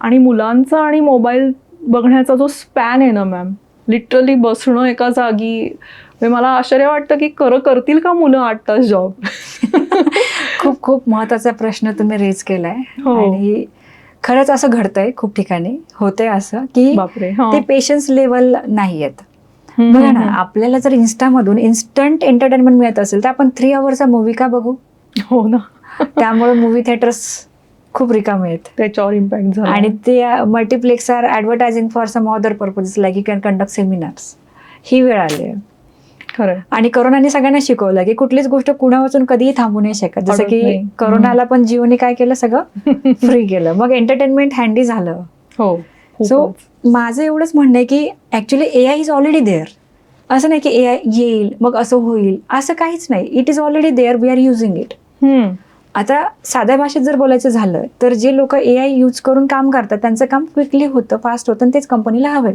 आणि मुलांचा आणि मोबाईल बघण्याचा जो स्पॅन आहे ना मॅम, लिटरली बसणं एका जागी, मला आश्चर्य वाटतं की करतील का मुलं 8 तास जॉब? खूप खूप महत्वाचा प्रश्न तुम्ही रेज केलाय. आणि खरंच असं घडतंय, खूप ठिकाणी होतंय असं की ते पेशन्स लेवल नाही आहेत. बघा ना, आपल्याला जर इन्स्टामधून इन्स्टंट एंटरटेनमेंट मिळत असेल तर आपण 3 अवरचा मूवी का बघू? हो ना. त्यामुळे मूवी थिएटर्स खूप रिकामे आहेत. त्याच्यावर इम्पॅक्ट झाला. आणि ते multiplex are advertising for some other purposes like you can conduct seminars. ही वेळ आली. खरं. आणि करोनाने सगळ्यांना शिकवलं की कुठलीच गोष्ट कुणा वाचून कधीही थांबू नाही शकत. जसं की करोनाला पण जिओने काय केलं, सगळं फ्री केलं. मग एंटरटेनमेंट हँडी झालं. हो. सो माझं एवढंच म्हणणं आहे की actually AI is already there. असं नाही की AI येईल मग असं होईल, असं काहीच नाही. It is already there, we are using it. आता साध्या भाषेत जर बोलायचं झालं तर जे लोक AI यूज करून काम करतात त्यांचं काम क्विकली होतं, फास्ट होतं, आणि तेच कंपनीला हवं.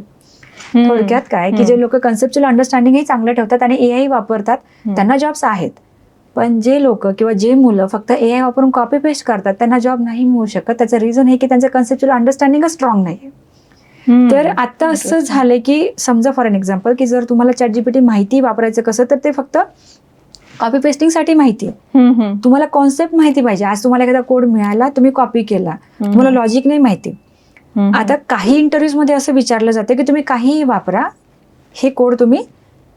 थोडक्यात काय की जे लोक कन्सेप्च्युअल अंडरस्टँडिंगही चांगलं ठेवतात आणि AI वापरतात त्यांना जॉब्स आहेत. पण जे लोक किंवा जे मुलं फक्त AI वापरून कॉपी पेस्ट करतात त्यांना जॉब नाही मिळू शकत. त्याचं रिझन हे की त्यांचं कन्सेप्च्युअल अंडरस्टँडिंगच स्ट्रॉंग नाही. तर आता असं झालंय की समजा फॉर एन एक्झाम्पल की जर तुम्हाला ChatGPT माहिती वापरायचं कसं, तर ते फक्त कॉपी पेस्टिंगसाठी माहिती आहे. तुम्हाला कॉन्सेप्ट माहिती पाहिजे. आज तुम्हाला एखादा कोड मिळाला, तुम्ही कॉपी केला, तुम्हाला लॉजिक नाही माहिती. आता काही इंटरव्ह्यूज मध्ये असं विचारलं जातं की तुम्ही काहीही वापरा, हे कोड तुम्ही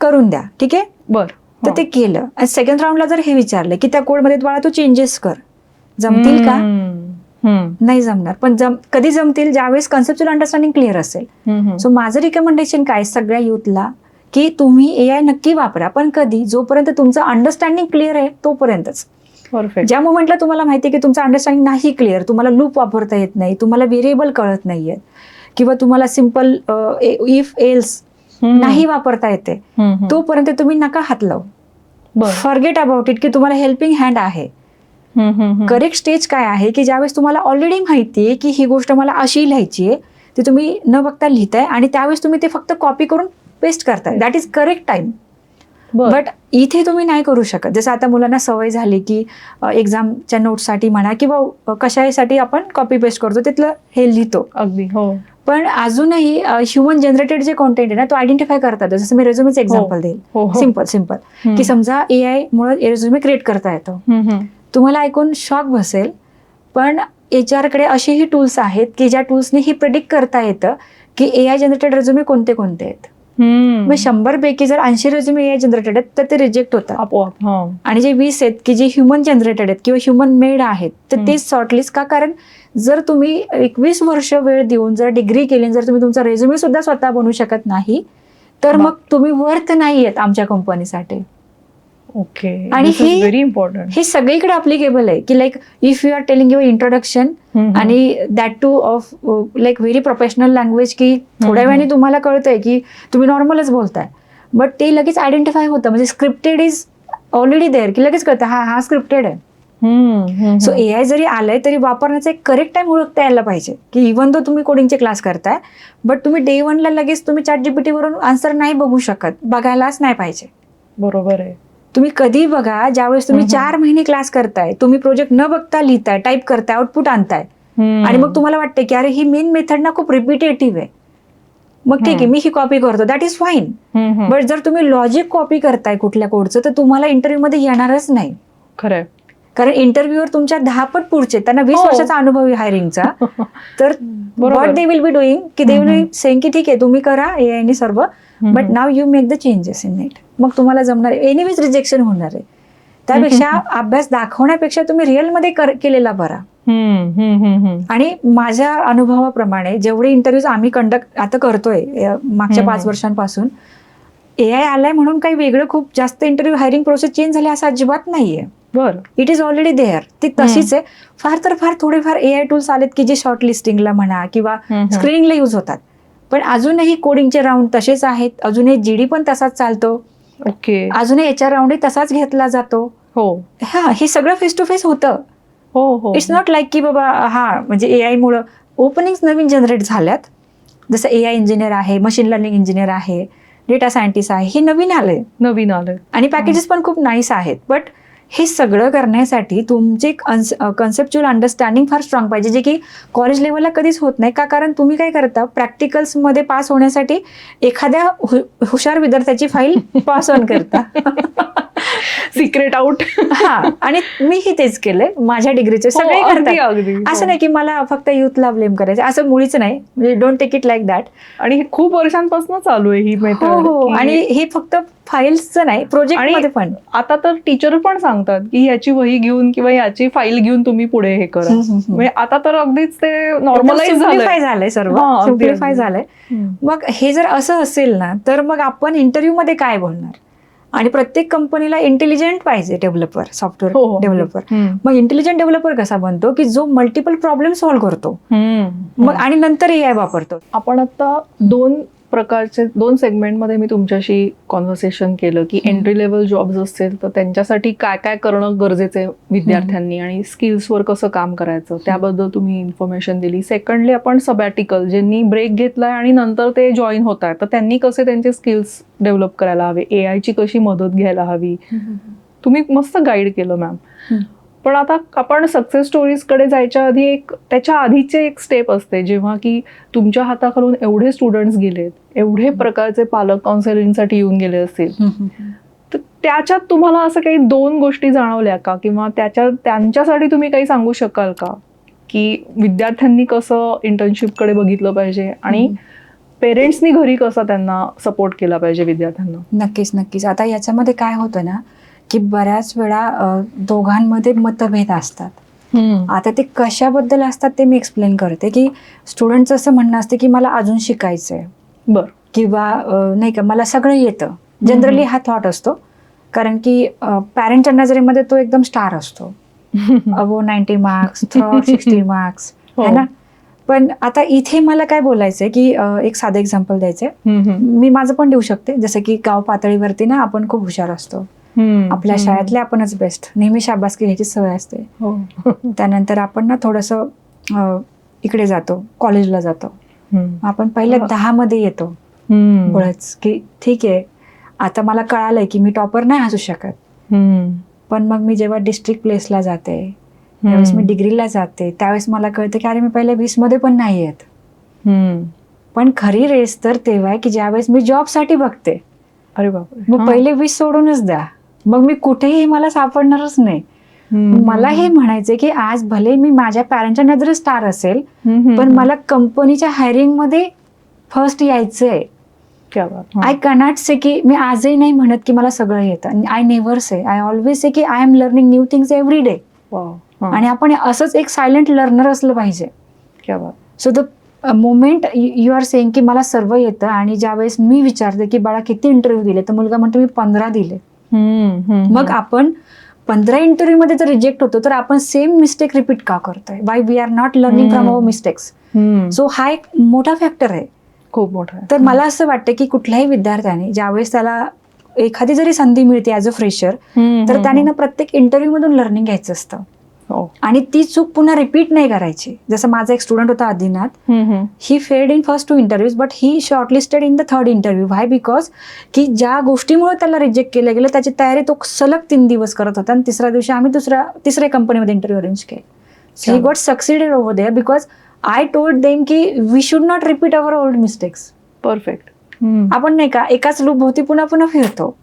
करून द्या, ठीक आहे. बरं. तर ते केलं आणि सेकंड राऊंडला जर हे विचारलं की त्या कोडमध्ये तुम्हाला तू चेंजेस कर, जमतील का? नाही जमणार. पण कधी जमतील? ज्यावेळेस कन्सेप्च्युअल अंडरस्टँडिंग क्लिअर असेल. सो माझं रिकमेंडेशन काय सगळ्या युथला की तुम्ही AI नक्की वापरा, पण कधी? जोपर्यंत तुमचं अंडरस्टँडिंग क्लिअर आहे तोपर्यंतच. परफेक्ट. ज्या मोमेंटला तुम्हाला माहिती आहे की तुमचं अंडरस्टँडिंग नाही क्लिअर, तुम्हाला लूप वापरता येत नाही, तुम्हाला व्हेरिएबल कळत नाहीये, किंवा तुम्हाला सिम्पल इफ एल्स नाही वापरता येते, तोपर्यंत तुम्ही नका हात लावू. फॉरगेट अबाउट इट की तुम्हाला हेल्पिंग हँड आहे. करेक्ट स्टेज काय आहे की ज्यावेळेस तुम्हाला ऑलरेडी माहिती आहे की ही गोष्ट मला अशी लिहायची आहे, ती तुम्ही न बघता लिहिताय आणि त्यावेळेस तुम्ही ते फक्त कॉपी करून पेस्ट करताय. That is correct time. But इथे तुम्ही नाही करू शकत. जसं आता मुलांना सवय झाली की एक्झामच्या नोट्ससाठी म्हणा किंवा कशासाठी आपण कॉपी पेस्ट करतो, तिथलं हे लिहितो. अगदी हो. पण अजूनही ह्युमन जनरेटेड जे कॉन्टेंट आहे ना, तो आयडेंटिफाय करतात. जसं मी रेझ्युमेचं एक्झाम्पल देईल, सिम्पल की समजा AI मुळे रेझ्युमे क्रिएट करता येतो. तुम्हाला ऐकून शॉक बसेल, पण HR कडे असेही टूल्स आहेत की ज्या टूल्सने ही प्रेडिक्ट करता येतं की AI जनरेटेड रेझ्युमे कोणते कोणते आहेत. मग 100 पैकी जर 80 रेझ्युमे AI जनरेटेड आहेत तर ते रिजेक्ट होतात आपोआप. आणि जे 20 आहेत की जे ह्युमन जनरेटेड आहेत किंवा ह्युमन मेड आहेत तर तेच शॉर्टलिस्ट का? कारण जर तुम्ही 21 वर्ष वेळ देऊन जर डिग्री केली, जर तुम्ही तुमचा रेझ्युमे सुद्धा स्वतः बनवू शकत नाही, तर मग तुम्ही वर्थ नाही आहेत आमच्या कंपनीसाठी. ओके. आणि हे व्हेरी इम्पॉर्टंट. हे सगळीकडे अप्लिकेबल आहे की like if you are telling your introduction आणि that too of like very professional language, की थोड्या वेळाने तुम्हाला कळतंय की तुम्ही नॉर्मलच बोलताय, बट ते लगेच आयडेंटिफाय होतं. म्हणजे स्क्रिप्टेड इज ऑलरेडी देअर की लगेच कळतं हा स्क्रिप्टेड आहे. सो AI जरी आलंय तरी वापरण्याचा एक करेक्ट टाइम ओळखता यायला पाहिजे की इव्हन दो तुम्ही कोडिंगचे क्लास करताय, बट तुम्ही day 1 ला लगेच तुम्ही ChatGPT वरून आन्सर नाही बघू शकत, बघायलाच नाही पाहिजे. बरोबर आहे. तुम्ही कधी बघा, ज्यावेळेस तुम्ही 4 महिने क्लास करताय, तुम्ही प्रोजेक्ट न बघता लिहिताय, टाईप करताय, आउटपुट आणताय आणि मग तुम्हाला वाटतं की अरे ही मेन मेथड ना खूप रिपिटेटिव्ह आहे, मग ठीक आहे मी ही कॉपी करतो, दॅट इज फाईन. बट जर तुम्ही लॉजिक कॉपी करताय कुठल्या कोडचं तर तुम्हाला इंटरव्ह्यू मध्ये येणारच नाही. खरंय. कारण इंटरव्ह्यूवर तुमच्या 10 पट पुढचे, त्यांना 20 वर्षाचा अनुभव आहे हायरिंगचा, तर what they will be doing की दे विल बी सेइंग की ठीक आहे तुम्ही करा AI ने सर्व, but now you make the changes in it. मग तुम्हाला जमणार आहे, एनिवेज रिजेक्शन होणार आहे. त्यापेक्षा अभ्यास दाखवण्यापेक्षा तुम्ही रिअलमध्ये केलेला बरा. आणि माझ्या अनुभवाप्रमाणे जेवढे इंटरव्ह्यूज आम्ही कंडक्ट आता करतोय मागच्या 5 वर्षांपासून, AI आलाय म्हणून काही वेगळं खूप जास्त इंटरव्ह्यू हायरिंग प्रोसेस चेंज झाली असं अजिबात नाहीये. इट इज ऑलरेडी देअर, ती तशीच आहे. फार तर फार थोडेफार AI टूल्स आलेत की जे शॉर्ट लिस्टिंगला म्हणा किंवा स्क्रीनिंगला यूज होतात, पण अजूनही कोडिंगचे राऊंड तसेच आहेत, अजूनही GD पण तसाच चालतो. ओके. अजूनही HR राऊंडही तसाच घेतला जातो. हो. हे सगळं फेस टू फेस होतं. हो. इट्स नॉट लाईक की बाबा म्हणजे AI मुळे ओपनिंग्स नवीन जनरेट झाल्यात, जसं AI इंजिनियर आहे, मशीन लर्निंग इंजिनियर आहे, डेटा सायंटिस्ट आहे, हे नवीन आलंय आणि पॅकेजेस पण खूप नाईस आहेत. बट हे सगळं करण्यासाठी तुमचे कन्सेप्च्युअल अंडरस्टँडिंग फार स्ट्रॉंग पाहिजे, जे की कॉलेज लेवलला कधीच होत नाही. का? कारण तुम्ही काय करता, प्रॅक्टिकल्समध्ये पास होण्यासाठी एखाद्या हुशार विद्यार्थ्याची फाईल पास ऑन करता. Secret out. आणि मीही तेच केलंय माझ्या डिग्रीचे, सगळे करतात. असं नाही की मला फक्त युथला ब्लेम करायचं, असं मुळीच नाही. म्हणजे don't take it like that. आणि हे खूप वर्षांपासून चालू आहे ही मेथड. आणि हे फक्त फाईल्सचं नाही, प्रोजेक्टमध्ये पण. आता तर टीचर पण सांगतात की याची वही घेऊन किंवा याची फाईल घेऊन तुम्ही पुढे हे करा. म्हणजे आता तर अगदीच ते नॉर्मलाइज झालंय, सर्व सिम्प्लिफाय झालंय. मग हे जर असं असेल ना, तर मग आपण इंटरव्ह्यू मध्ये काय बोलणार? आणि प्रत्येक कंपनीला इंटेलिजंट पाहिजे डेव्हलपर, सॉफ्टवेअर डेव्हलपर. मग इंटेलिजंट डेव्हलपर कसा बनतो की जो मल्टिपल प्रॉब्लेम सॉल्व्ह करतो, मग आणि नंतर AI वापरतो. आपण आता 2 प्रकारचे 2 सेगमेंटमध्ये मी तुमच्याशी कॉन्व्हर्सेशन केलं की एंट्री लेवल जॉब्स असतील तर त्यांच्यासाठी काय काय करणं गरजेचं आहे विद्यार्थ्यांनी आणि स्किल्सवर कसं काम करायचं त्याबद्दल तुम्ही इन्फॉर्मेशन दिली. सेकंडली आपण सबॅटिकल ज्यांनी ब्रेक घेतलाय आणि नंतर ते जॉईन होत आहेत तर त्यांनी कसे त्यांचे स्किल्स डेव्हलप करायला हवे, AI ची कशी मदत घ्यायला हवी, तुम्ही मस्त गाईड केलं मॅम. पण आता आपण सक्सेस स्टोरीजकडे जायच्या आधी त्याच्या आधीचे एक स्टेप असते जेव्हा की तुमच्या हाताखालून एवढे स्टुडंट्स गेलेत, एवढे प्रकारचे पालक काउन्सिलिंगसाठी येऊन गेले असतील, तर त्याच्यात तुम्हाला असं काही 2 गोष्टी जाणवल्या का किंवा त्यांच्यासाठी तुम्ही काही सांगू शकाल का की विद्यार्थ्यांनी कसं इंटर्नशिपकडे बघितलं पाहिजे आणि पेरेंट्सनी घरी कसा त्यांना सपोर्ट केला पाहिजे विद्यार्थ्यांना? नक्कीच. आता याच्यामध्ये काय होतं ना की बऱ्याच वेळा दोघांमध्ये मतभेद असतात. आता ते कशाबद्दल असतात ते मी एक्सप्लेन करते की स्टुडंटचं असं म्हणणं असतं की मला अजून शिकायचंय किंवा नाही का मला सगळं येतं. जनरली हा थॉट असतो कारण की पॅरेंटच्या नजरेमध्ये तो एकदम स्टार असतो. अबो 90 मार्क्स, 60 मार्क्स है ना. पण आता इथे मला काय बोलायचंय की एक साधं एक्झाम्पल द्यायचंय. मी माझं पण देऊ शकते. जसं की गाव पातळीवरती ना आपण खूप हुशार असतो. आपल्या शाळेतले आपणच बेस्ट, नेहमी शाबासकी घ्यायची सवय असते. त्यानंतर आपण ना थोडंसं इकडे जातो, कॉलेजला जातो. आपण पहिल्या 10 मध्ये येतो बळच की ठीक आहे आता मला कळालंय की मी टॉपर नाही असू शकत. पण मग मी जेव्हा डिस्ट्रिक्ट प्लेसला जाते, त्यावेळेस मी डिग्रीला जाते, त्यावेळेस मला कळतं की अरे मी पहिल्या 20 मध्ये पण नाही येत. पण खरी रेस तर तेव्हा आहे की ज्यावेळेस मी जॉबसाठी बघते. अरे बापरे, मग पहिले 20 सोडूनच द्या, मग मी कुठेही मला सापडणारच नाही. मला हे म्हणायचंय की आज भले मी माझ्या पॅरेंटच्या नजरेत स्टार असेल पण मला कंपनीच्या हायरिंग मध्ये फर्स्ट यायचंय. आय कॅनॉट से की मी आजही नाही म्हणत की मला सगळं येतं. I never say, I always say की I am learning new things every day. आणि आपण असंच एक सायलेंट लर्नर असलं पाहिजे. So the moment you are saying की मला सर्व येतं आणि ज्यावेळेस मी विचारते की बाळा किती इंटरव्ह्यू दिले तर मुलगा म्हणतो मी 15 दिले. मग आपण 15 इंटरव्ह्यू मध्ये जर रिजेक्ट होतो तर आपण सेम मिस्टेक रिपीट का करतोय? Why we are not learning from our mistakes. So हा एक मोठा फॅक्टर आहे, खूप मोठा. तर मला असं वाटतं की कुठल्याही विद्यार्थ्याने ज्यावेळेस त्याला एखादी जरी संधी मिळते ॲज अ फ्रेशर तर त्याने ना प्रत्येक इंटरव्ह्यू मधून लर्निंग घ्यायचं असतं आणि ती चूक पुन्हा रिपीट नाही करायची. जसं माझा एक स्टुडंट होता Adinath, he failed in first 2 interviews but he shortlisted in the 3rd interview. Why? Because की ज्या गोष्टीमुळे त्याला रिजेक्ट केलं गेलं त्याची तयारी तो सलग 3 दिवस करत होता आणि तिसऱ्या दिवशी आम्ही तिसऱ्या कंपनीमध्ये इंटरव्ह्यू अरेंज केले. So he got succeeded over there because I told them की we should not repeat our old mistakes. Perfect. आपण नाही का एकाच लूप भोवती पुन्हा पुन्हा फिरतो,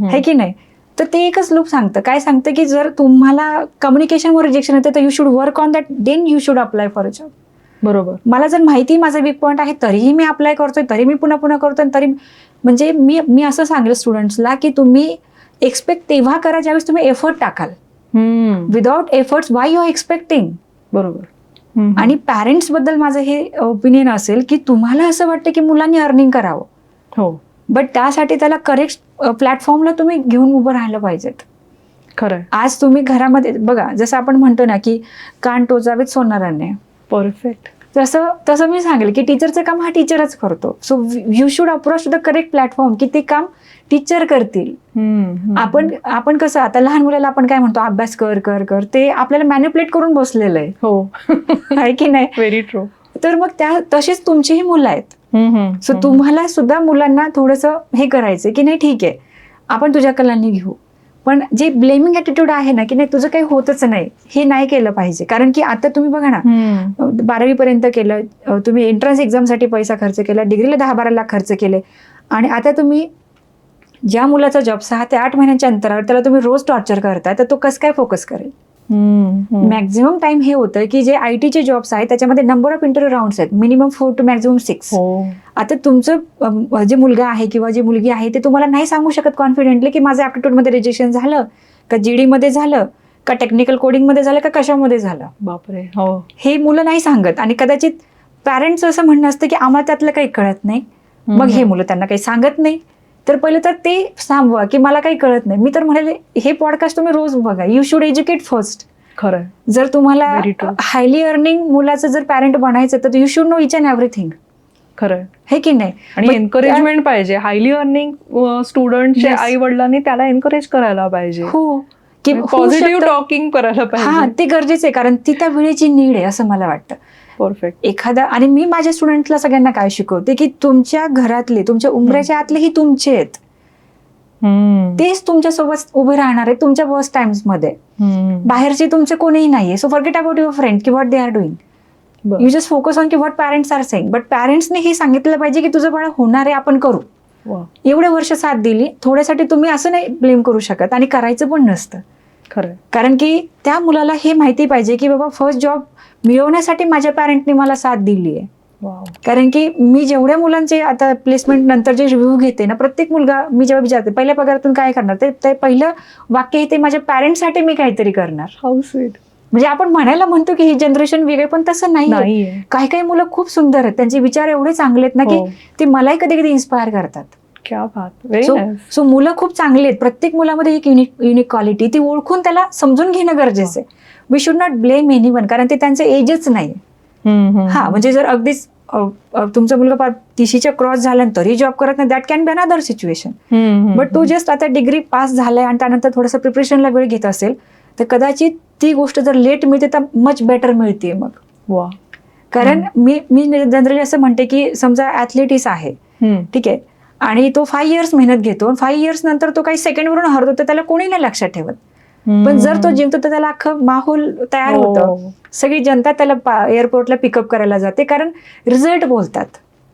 है की नाही. तर ते एकच लूप सांगतं, काय सांगतं की जर तुम्हाला कम्युनिकेशनवर रिजेक्शन येतं तर you should work on that, then you should apply for a job. बरोबर. मला जर माहिती माझा वीक पॉईंट आहे तरीही मी अप्लाय करतोय, तरी मी पुन्हा पुन्हा करतोय, तरी म्हणजे मी असं सांगेल स्टुडंट्सला की तुम्ही एक्सपेक्ट तेव्हा करा ज्यावेळेस तुम्ही एफर्ट टाकाल. Without efforts why you are expecting. बरोबर. आणि पॅरेंट्स बद्दल माझं हे ओपिनियन असेल की तुम्हाला असं वाटतं की मुलांनी अर्निंग करावं, हो, बट त्यासाठी त्याला करेक्ट प्लॅटफॉर्मला तुम्ही घेऊन उभं राहायला पाहिजेत. खरंय. आज तुम्ही घरामध्ये बघा, जसं आपण म्हणतो ना की कान टोचावेत सोनाराने. परफेक्ट. तसं मी सांगेल की टीचरचं काम हा टीचरच करतो. So you should approach to the correct platform की ते काम टीचर करतील. आपण कसं आता लहान मुलाला आपण काय म्हणतो, अभ्यास कर कर कर, ते आपल्याला मॅनिप्युलेट करून बसलेलं आहे. हो, आहे की नाही. Very true. तर मग तशीच तुमचीही मुलं आहेत. सो तुम्हाला सुद्धा मुलांना थोडंसं हे करायचं की नाही ठीक आहे आपण तुझ्या कलांनी घेऊ, पण जे ब्लेमिंग ॲटिट्यूड आहे ना की नाही तुझं काही होतच नाही, हे नाही केलं पाहिजे. कारण की आता तुम्ही बघा ना, 12वी पर्यंत केलं तुम्ही, एंट्रन्स एक्झामसाठी पैसा खर्च केला, डिग्रीला 10-12 लाख खर्च केले आणि आता तुम्ही ज्या मुलाचा जॉब 6 ते 8 महिन्यांच्या अंतरावर त्याला तुम्ही रोज टॉर्चर करताय तर तो कसं काय फोकस करेल. मॅक्झिमम टाइम हे होतं की जे IT चे जॉब्स आहेत त्याच्यामध्ये नंबर ऑफ इंटरव्ह्यू राऊंड्स आहेत, मिनिमम 4 to मॅक्झिमम 6. आता तुमचं जे मुलगा आहे किंवा जी मुलगी आहे ते तुम्हाला नाही सांगू शकत कॉन्फिडेंटली की माझं ॲप्टिट्यूड मध्ये रिजेक्शन झालं का, GD मध्ये झालं का, टेक्निकल कोडिंग मध्ये झालं का, कशामध्ये झालं. बापरे. हो, हे मुलं नाही सांगत आणि कदाचित पॅरेंट्स असं म्हणणं असतं की आम्हाला त्यातलं काही कळत नाही, मग हे मुलं त्यांना काही सांगत नाही. तर पहिलं तर ते थांबवा की मला काही कळत नाही. मी तर म्हणाले हे पॉडकास्ट तुम्ही रोज बघा. You should educate first. खरं. जर तुम्हाला हायली अर्निंग मुलाचं जर पॅरेंट बनायचं तर you should know each and everything. खरंय. हे की नाही. आणि But एनकरेजमेंट पाहिजे. हायली अर्निंग स्टुडंटच्या आई वडिलांनी त्याला एनकरेज करायला पाहिजे. हो की पॉझिटिव्ह टॉकिंग करायला हा पाहिजे. ते गरजेचं आहे, कारण ती त्या वेळेची नीड आहे असं मला वाटतं. परफेक्ट. एखादा, आणि मी माझ्या स्टुडंटला सगळ्यांना काय शिकवते की तुमच्या घरातले, तुमच्या उंबऱ्याच्या आतलेही तुमचे आहेत, तेच तुमच्यासोबत उभे राहणार आहे तुमच्या वर्स्ट टाइम्स मध्ये. बाहेरचे तुमचे कोणीही नाहीये. So forget about your friend की what they are doing. You just focus on की what parents are saying. But पॅरेंट्सने हे सांगितलं पाहिजे की तुझं बाळ होणार आहे, आपण करू. एवढे वर्ष साथ दिली, थोड्यासाठी तुम्ही असं नाही ब्लेम करू शकत, आणि करायचं पण नसतं. खरं. कारण की त्या मुलाला हे माहिती पाहिजे की बाबा फर्स्ट जॉब मिळवण्यासाठी माझ्या पॅरेंटने मला साथ दिली आहे. कारण की मी जेवढ्या मुलांचे आता प्लेसमेंट नंतर जे रिव्ह्यू घेते ना, प्रत्येक मुलगा मी जेव्हा विचारते पहिल्या पगारातून काय करणार, ते पहिलं वाक्य ते माझ्या पॅरेंट्ससाठी मी काहीतरी करणार. How sweet. म्हणजे आपण म्हणायला म्हणतो की ही जनरेशन वेगळे, पण तसं नाही. काही काही मुलं खूप सुंदर आहेत, त्यांचे विचार एवढे चांगले आहेत ना की ते मलाही कधी कधी इन्स्पायर करतात. क्या बात. सो मुलं खूप चांगली आहेत. प्रत्येक मुलामध्ये एक युनिक क्वालिटी, ती ओळखून त्याला समजून घेणं गरजेचं आहे. We should not blame anyone, कारण ते त्यांचं एजच नाही. हा म्हणजे जर अगदीच तुमचा मुलगा 30च्या क्रॉस झाल्यानंतरही जॉब करत नाही, that can be another situation. But तो जस्ट आता डिग्री पास झालाय आणि त्यानंतर थोडंसं प्रिपरेशनला वेळ घेत असेल, तर कदाचित ती गोष्ट जर लेट मिळते तर मच बेटर मिळते मग. कारण मी जनरली असं म्हणते की समजा ऍथलेटिक्स आहे, ठीक आहे, आणि तो 5 years मेहनत घेतो, 5 years नंतर तो काही सेकंडवरून हरतो, तर त्याला कोणी नाही लक्षात ठेवत. पण जर तो जिंकतो तर त्याला अख्खं माहोल तयार होतं, सगळी जनता त्याला एअरपोर्टला पिकअप करायला जाते, कारण रिझल्ट बोलतात.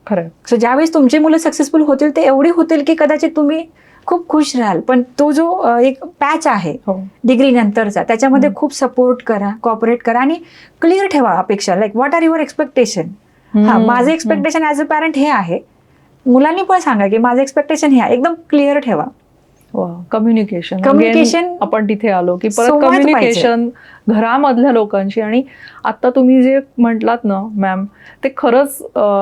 खरं. सो ज्यावेळेस तुमची मुलं सक्सेसफुल होतील ते एवढी होतील की कदाचित तुम्ही खूप खुश राहाल. पण तो जो एक पॅच आहे डिग्री नंतरचा, त्याच्यामध्ये खूप सपोर्ट करा, कॉपरेट करा, आणि क्लिअर ठेवा अपेक्षा. Like what are your expectation. हा माझं एक्सपेक्टेशन ऍज अ पॅरेंट हे आहे, मुलांनी पण सांगा की माझं एक्सपेक्टेशन हे आहे, एकदम क्लिअर ठेवा. कम्युनिकेशन आपण तिथे आलो की परत कम्युनिकेशन घरामधल्या लोकांशी. आणि आता तुम्ही जे म्हटलात ना मॅम, ते खरंच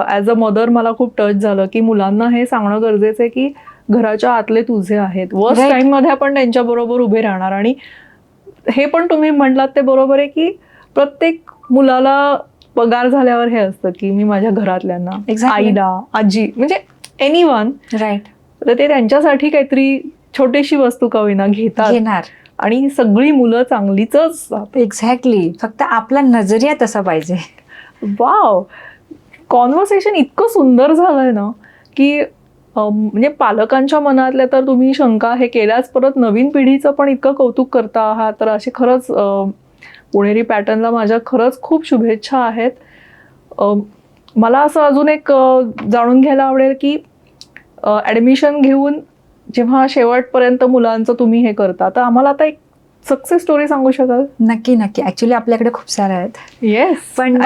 ऍज अ मदर मला खूप टच झालं की मुलांना हे सांगणं गरजेचं आहे की घराच्या आतले तुझे आहेत. वर्स्ट टाइम मध्ये आपण त्यांच्या बरोबर उभे राहणार. आणि हे पण तुम्ही म्हटलात ते बरोबर आहे की प्रत्येक मुलाला पगार झाल्यावर हे असतं की मी माझ्या घरातल्यांना, आईला, आजी, म्हणजे एनीवन, राईट, तर ते त्यांच्यासाठी काहीतरी छोटीशी वस्तू का होईना घेणार. आणि सगळी मुलं चांगलीच असतात. एक्झॅक्टली. फक्त आपला नजरिया तसा पाहिजे. वाव. कॉन्व्हर्सेशन इतकं सुंदर झालंय ना की म्हणजे पालकांच्या मनातल्या तर तुम्ही शंका हे केल्याच, परत नवीन पिढीचं पण इतकं कौतुक करता आहात. तर असे खरंच पुणेरी पॅटर्नला माझ्या खरंच खूप शुभेच्छा आहेत. मला असं अजून एक जाणून घ्यायला आवडेल की ऍडमिशन घेऊन जेव्हा शेवटपर्यंत मुलांचं तुम्ही हे करता, तर आम्हाला आता एक सक्सेस स्टोरी सांगू शकाल? नक्की नक्की. ऍक्च्युली आपल्याकडे खूप साऱ्या आहेत. येस. पण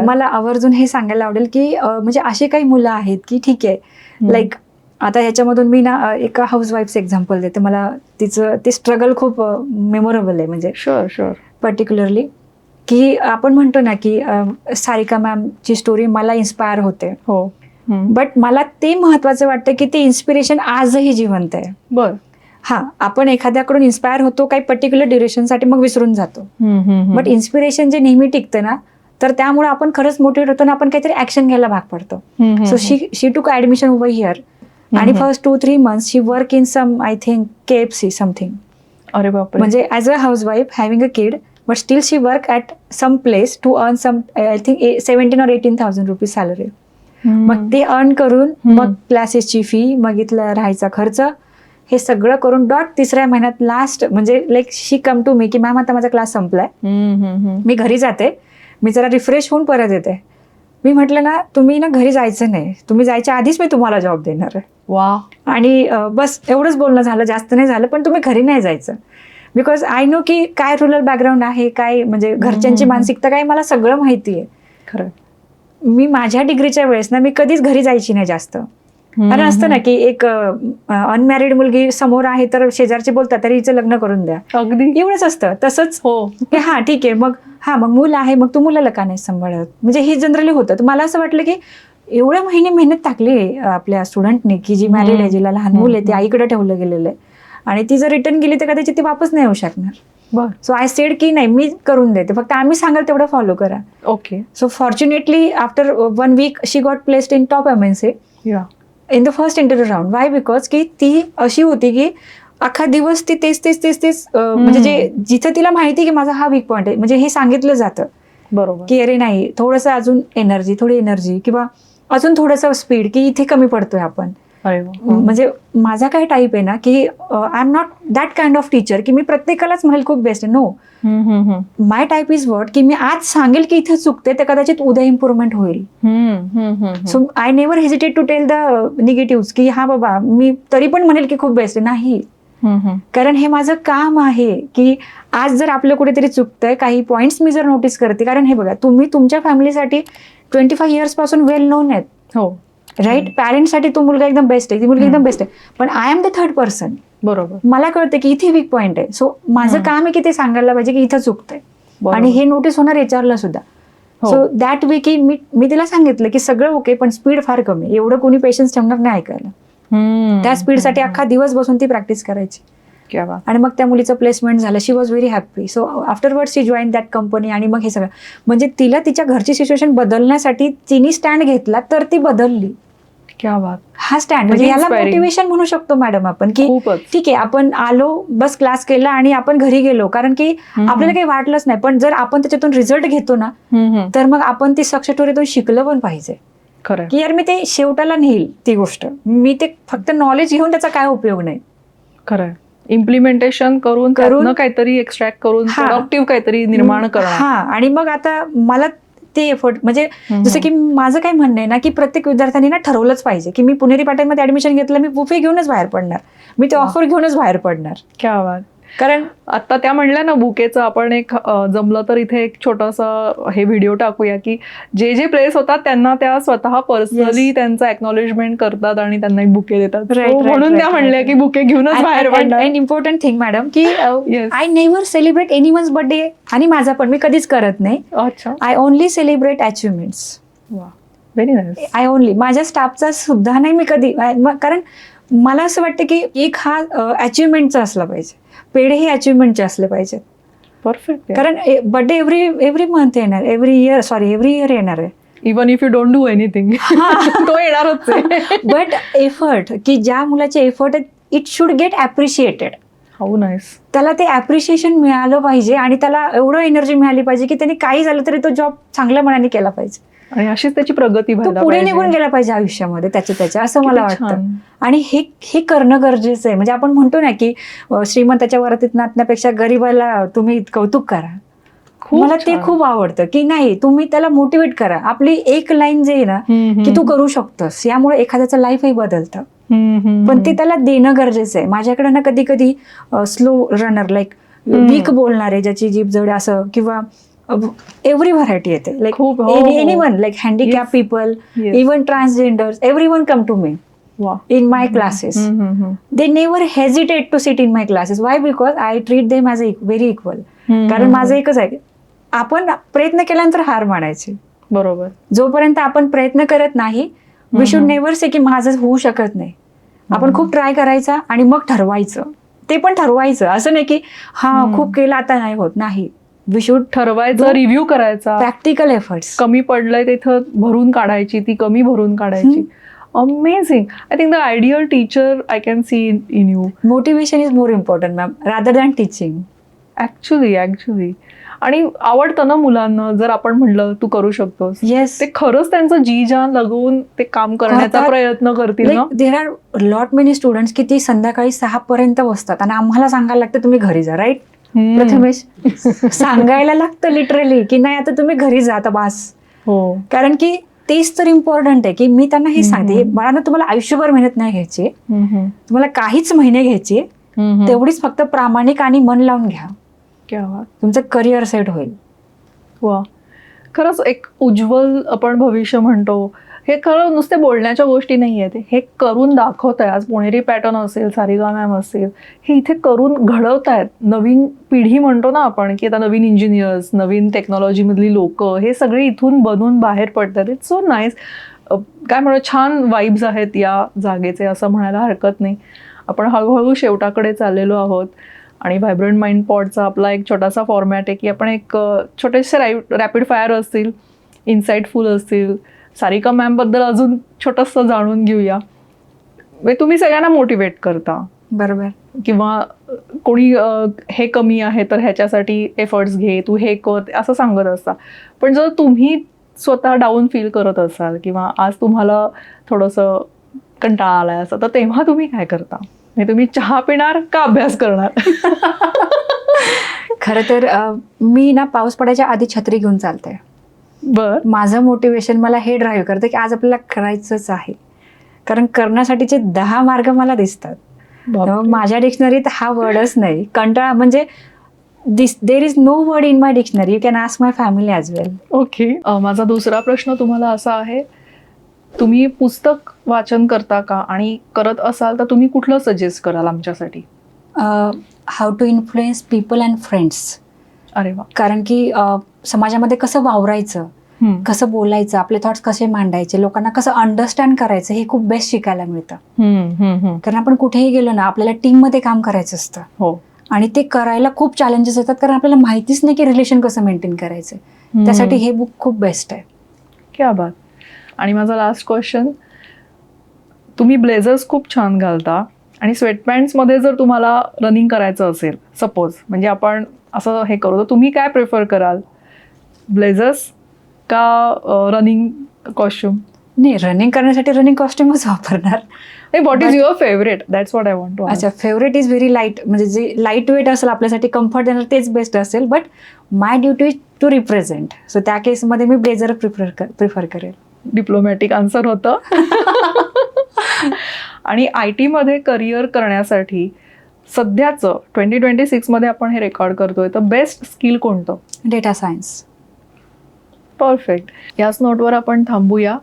मला आवर्जून हे सांगायला आवडेल की म्हणजे असे काही मुलं आहेत की ठीक आहे, लाईक आता ह्याच्यामधून मी ना एका हाऊसवाईफचं एक्झाम्पल देते. मला तिचं ते स्ट्रगल खूप मेमोरेबल आहे. म्हणजे शुअर पर्टिक्युलरली की आपण म्हणतो ना की सारिका मॅमची स्टोरी मला इन्स्पायर होते. हो. बट मला ते महत्वाचं वाटतं की ते इन्स्पिरेशन आजही जिवंत आहे. बर. हा, आपण एखाद्याकडून इन्स्पायर होतो काही पर्टिक्युलर ड्युरेशनसाठी, मग विसरून जातो. बट इन्स्पिरेशन जे नेहमी टिकतं ना, तर त्यामुळे आपण खरंच मोटिवेट होतो ना, आपण काहीतरी ऍक्शन घ्यायला भाग पडतो. So she took admission over here, आणि first 2-3 months she work in some, I think KFC something. अरे बापरे. म्हणजे as a housewife having a kid, but still she work at some place to earn some, I think 17,000 or 18,000 rupees salary. मग ते earn करून मग क्लासेसची fee, मग इथला राहायचा खर्च, हे सगळं करून डॉट 3ऱ्या महिन्यात लास्ट म्हणजे लाईक शी कम टू मी की मॅम आता माझा क्लास संपलाय, मी घरी जाते, मी जरा रिफ्रेश होऊन परत येते. मी म्हटलं ना, तुम्ही ना घरी जायचं नाही, तुम्ही जायच्या आधीच मी तुम्हाला जॉब देणार आहे. वा. आणि बस एवढंच बोलणं झालं, जास्त नाही झालं. पण तुम्ही घरी नाही जायचं, बिकॉज आय नो की काय रुरल बॅकग्राऊंड आहे, काय म्हणजे घरच्यांची मानसिकता काय, मला सगळं माहिती आहे. खरं. मी माझ्या डिग्रीच्या वेळेस ना मी कधीच घरी जायची नाही जास्त. कारण असतं ना की एक अनमॅरिड मुलगी समोर आहे तर शेजारचे बोलतात तरी हिचं लग्न करून द्या, अगदी एवढंच असतं. तसंच हो, हा ठीक आहे, मग मग मुलं आहे, मग तू मुलाला का नाही सांभाळत, म्हणजे हे जनरली होतं. तर मला असं वाटलं की एवढे महिने मेहनत टाकली आपल्या स्टुडंटने की जी मॅरिड आहे, जिला लहान मुलं आहे, ते आईकडे ठेवलं गेलेलं आहे, आणि ती जर रिटर्न गेली तर कदाचित ती वापस नाही येऊ शकणार. बर. सो आय सेड की नाही मी करून देते, फक्त आम्ही सांगाल तेवढं फॉलो करा. Okay. So fortunately after 1 week she got placed in top MNC या. In the first interview round. Y? Because की ती अशी होती की अख्खा दिवस ती तेच म्हणजे जिथं तिला माहिती की माझा हा वीक पॉईंट आहे, म्हणजे हे सांगितलं जातं बरोबर. की अरे नाही थोडंसं अजून थोडी एनर्जी किंवा अजून थोडंसं स्पीड, की इथे कमी पडतोय आपण. अरे वा. म्हणजे माझा काय टाईप आहे ना की I am not that kind of teacher की मी प्रत्येकालाच म्हणेल खूप बेस्ट आहे. No, my type is what की मी आज सांगेल की इथे चुकते तर कदाचित उद्या इम्प्रुव्हमेंट होईल. So I never hesitate to tell the negative की हा बाबा मी तरी पण म्हणेल की खूप बेस्ट आहे. नाही, कारण हे माझं काम आहे की आज जर आपलं कुठेतरी चुकतंय, काही पॉइंट्स मी जर नोटीस करते, कारण हे बघा तुम्ही तुमच्या फॅमिलीसाठी 25 years पासून वेल नोन आहेत. हो. राईट. पॅरेंट्ससाठी तो मुलगा एकदम बेस्ट आहे, ती मुलगी एकदम बेस्ट आहे, पण I am the third person. बरोबर. मला मला कळतं की इथे वीक पॉईंट आहे. सो माझं काम आहे की ते सांगायला पाहिजे की इथं चुकतंय, बरोबर. आणि हे नोटीस होणार एचआरला सुद्धा. हो. सो दॅट वे की मी तिला सांगितलं की सगळं ओके पण स्पीड फार कमी, एवढं कोणी पेशन्स ठेवणार नाही ऐकायला. त्या स्पीडसाठी अख्खा दिवस बसून ती प्रॅक्टिस करायची. क्या बात. आणि मग त्या मुलीचं प्लेसमेंट झालं. She was very happy. So afterward she join that company. आणि मग हे सगळं म्हणजे तिला तिच्या घरची सिच्युएशन बदलण्यासाठी तिने स्टँड घेतला तर ती बदलली. क्या बात. हा स्टँड म्हणजे याला Inspiring. मोटिवेशन म्हणू शकतो मॅडम आपण की खूपच. ठीक आहे आपण आलो बस क्लास केला आणि आपण घरी गेलो, कारण की आपल्याला काही वाटलंच नाही, पण जर आपण त्याच्यातून रिझल्ट घेतो ना तर मग आपण ती सक्सेस स्टोरीतून शिकलं पण पाहिजे खरं. की यार मी ते शेवटाला नेईल ती गोष्ट, मी ते फक्त नॉलेज घेऊन त्याचा काय उपयोग नाही. खरं. इम्प्लिमेंटेशन करून त्यातनं काहीतरी एक्स्ट्रॅक्ट करून प्रोडक्टिव्ह काहीतरी निर्माण करणं. हा, आणि मग आता मला ते एफर्ट म्हणजे जसं की माझं काय म्हणणं आहे ना की प्रत्येक विद्यार्थ्यांनी ना ठरवलंच पाहिजे की मी पुणेरी पॅटर्नमध्ये ऍडमिशन घेतलं, मी बुफे घेऊनच बाहेर पडणार, मी ते ऑफर घेऊनच बाहेर पडणार. क्या बात. कारण आता त्या म्हणल्या ना बुकेचं, आपण एक जमलं तर इथे एक छोटंसं हे व्हिडिओ टाकूया की जे जे प्लेस होतात त्यांना त्या स्वतः पर्सनली त्यांचं एक्नॉलेजमेंट करतात आणि त्यांना एक बुके देतात. म्हणून त्या म्हणल्या की बुके घेऊनच बाहेर पडणार. अँड इम्पॉर्टंट थिंग मॅडम की I never celebrate anyone's birthday, आणि माझा पण मी कधीच करत नाही. अच्छा. I only celebrate achievements. वा, व्हेरी नाईस. आय ओनली माझ्या स्टाफचा सुद्धा नाही मी कधी, कारण मला असं वाटतं की एक हा अचिव्हमेंटचा असला पाहिजे, पेढे हे अचिव्हमेंटचे असले पाहिजे. परफेक्ट. कारण बर्थडे एव्हरी मंथ येणार, एव्हरी इयर येणार आहे. Even if you don't do anything तो येणारच आहे. बट एफर्ट की ज्या मुलाचे एफर्ट आहेत it should get appreciated. How nice. त्याला ते ॲप्रिशिएशन मिळालं पाहिजे आणि त्याला एवढं एनर्जी मिळाली पाहिजे की त्यांनी काही झालं तरी तो जॉब चांगल्या मनाने केला पाहिजे आणि अशीच त्याची प्रगती तो व्हायला पुढे पाहिजे. निघून गेला पाहिजे आयुष्यामध्ये त्याच्या असं मला किती वाटतं. छान. आणि हे करणं गरजेचं आहे. म्हणजे आपण म्हणतो ना की श्रीमंताच्या वरातीत नाचण्यापेक्षा गरीबाला तुम्ही कौतुक करा. मला ते खूप आवडतं की नाही तुम्ही त्याला मोटिवेट करा. आपली एक लाईन जे आहे ना की तू करू शकतोस, यामुळे एखाद्याचं लाईफही बदलतं. पण ते त्याला देणं गरजेचं आहे. माझ्याकडे ना कधी कधी स्लो रनर लाईक वीक बोलणारे, ज्याची जीभ जड असं, किंवा एव्हरी व्हरायटी येते, like anyone, like handicap people, even transgenders, everyone come to me in my classes. They never hesitate to sit in my classes. Why? Because I treat them as very equal. कारण माझं एकच आहे, आपण प्रयत्न केल्यानंतर हार मानायची. बरोबर. जोपर्यंत आपण प्रयत्न करत नाही, वी शुड नेव्हर से की माझं होऊ शकत नाही. आपण खूप ट्राय करायचा आणि मग ठरवायचं, ते पण ठरवायचं, असं नाही की हा खूप केलं आता नाही होत. नाही, वी शुड ठरवायचं, रिव्ह्यू करायचा, प्रॅक्टिकल एफर्ट्स. कमी पडलंय तिथं भरून काढायची, ती कमी भरून काढायची. Amazing. I think the ideal teacher I can see in you. Motivation is more important, ma'am, rather than teaching. Actually. आणि आवडतं ना मुलांना, जर आपण म्हणलं तू करू शकतोस, येस, ते खरंच त्यांचं जी जान लगवून ते काम करण्याचा प्रयत्न करतील ना. There are lot many students की ती संध्याकाळी 6 पर्यंत बसतात आणि आम्हाला सांगायला लागतं तुम्ही घरी जा. राईट प्रथमेश, सांगायला लागतं लिटरली की नाही आता तुम्ही घरी जा आता बास. हो, कारण की तेच तर इम्पॉर्टंट आहे की मी त्यांना हे सांगते, बाळांनो तुम्हाला आयुष्यभर मेहनत नाही घ्यायची, तुम्हाला काहीच महिने घ्यायची, तेवढीच फक्त प्रामाणिक आणि मन लावून घ्या, तुमचं करिअर सेट होईल. वा, खरंच एक उज्ज्वल आपण भविष्य म्हणतो, हे खरं नुसते बोलण्याच्या गोष्टी नाही आहेत, हे करून दाखवत आहे. आज पुणेरी पॅटर्न असेल, सारिका मॅम असेल, हे इथे करून घडवत आहेत. नवीन पिढी म्हणतो ना आपण की आता नवीन इंजिनियर्स, नवीन टेक्नॉलॉजीमधली लोक, हे सगळे इथून बनून बाहेर पडतात. It's so nice. काय म्हणू, छान वाईब्स आहेत या जागेचे, असं म्हणायला हरकत नाही. आपण हळूहळू शेवटाकडे चाललेलो आहोत. आणि व्हायब्रंट माइंड पॉडचा आपला एक छोटासा फॉर्मॅट आहे की आपण एक छोटेसे रॅपिड फायर असतील, इन्साइटफुल असतील, सारिका मॅमबद्दल अजून छोटंसं जाणून घेऊया. म्हणजे तुम्ही सगळ्यांना मोटिवेट करता बरोबर. किंवा कोणी हे कमी आहे तर ह्याच्यासाठी एफर्ट्स घे, तू हे कर असं सांगत असता. पण जर तुम्ही स्वतः डाऊन फील करत असाल किंवा आज तुम्हाला थोडंसं कंटाळा आलाय असं, तर तेव्हा तुम्ही काय करता? म्हणजे तुम्ही चहा पिणार का अभ्यास करणार? खरं तर मी ना पाऊस पडायच्या आधी छत्री घेऊन चालते. माझं मोटिवेशन मला हे ड्राईव्ह करतं की आज आपल्याला करायचंच आहे, कारण करण्यासाठीचे 10 मार्ग मला दिसतात. माझ्या डिक्शनरीत हा वर्डच नाही. कंटाळा म्हणजे there is no word in my dictionary. You can ask my family as well. Okay. माझा दुसरा प्रश्न तुम्हाला असा आहे, तुम्ही पुस्तक वाचन करता का, आणि करत असाल तर तुम्ही कुठलं सजेस्ट कराल आमच्यासाठी? How to influence people and friends. अरे वा. कारण की समाजामध्ये कसं वावरायचं, कसं बोलायचं, आपले थॉट्स कसे मांडायचे, लोकांना कसं अंडरस्टँड करायचं, हे खूप बेस्ट शिकायला मिळतं. कारण आपण कुठेही गेलो ना, आपल्याला टीममध्ये काम करायचं असतं. हो. आणि ते करायला खूप चॅलेंजेस येतात, कारण आपल्याला माहितीच नाही की रिलेशन कसं मेंटेन करायचं. त्यासाठी हे बुक खूप बेस्ट आहे. क्या बात. आणि माझा लास्ट क्वेश्चन, तुम्ही ब्लेझर्स खूप छान घालता आणि स्वेटपॅन्ट्समध्ये जर तुम्हाला रनिंग करायचं असेल सपोज, म्हणजे आपण असं हे करू, तर तुम्ही काय प्रिफर कराल, ब्लेझर्स का रनिंग कॉस्ट्युम? नाही, रनिंग करण्यासाठी रनिंग कॉस्ट्युमच वापरणार. What is your favourite? That's what I want to. अच्छा, फेवरेट इज व्हेरी लाईट, म्हणजे जे लाईट वेट असेल आपल्यासाठी, कम्फर्ट देणार तेच बेस्ट असेल. But my duty is to represent, so त्या केसमध्ये मी ब्लेझर प्रिफर करेल. डिप्लोमॅटिक आन्सर होतं. आणि IT मध्ये करिअर करण्यासाठी सध्याचं 2026 आपण हे रेकॉर्ड करतोय, तर बेस्ट स्किल कोणतं? Data science. परफेक्ट. याच नोटवर आपण थांबूया.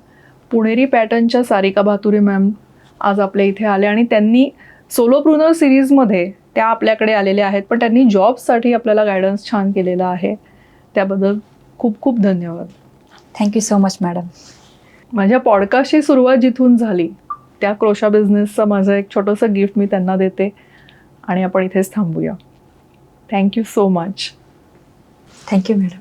पुणेरी पॅटर्नच्या सारिका भातुरे मॅम आज आपल्या इथे आल्या आणि त्यांनी सोलोप्रुनर सिरीजमध्ये त्या आपल्याकडे आलेल्या आहेत, पण त्यांनी जॉबसाठी आपल्याला गायडन्स छान केलेला आहे. त्याबद्दल खूप खूप धन्यवाद. Thank you so much madam. माझ्या पॉडकास्टची सुरुवात जिथून झाली त्या क्रोशा बिझनेसचं माझं एक छोटंसं गिफ्ट मी त्यांना देते आणि आपण इथेच थांबूया. Thank you so much. Thank you madam.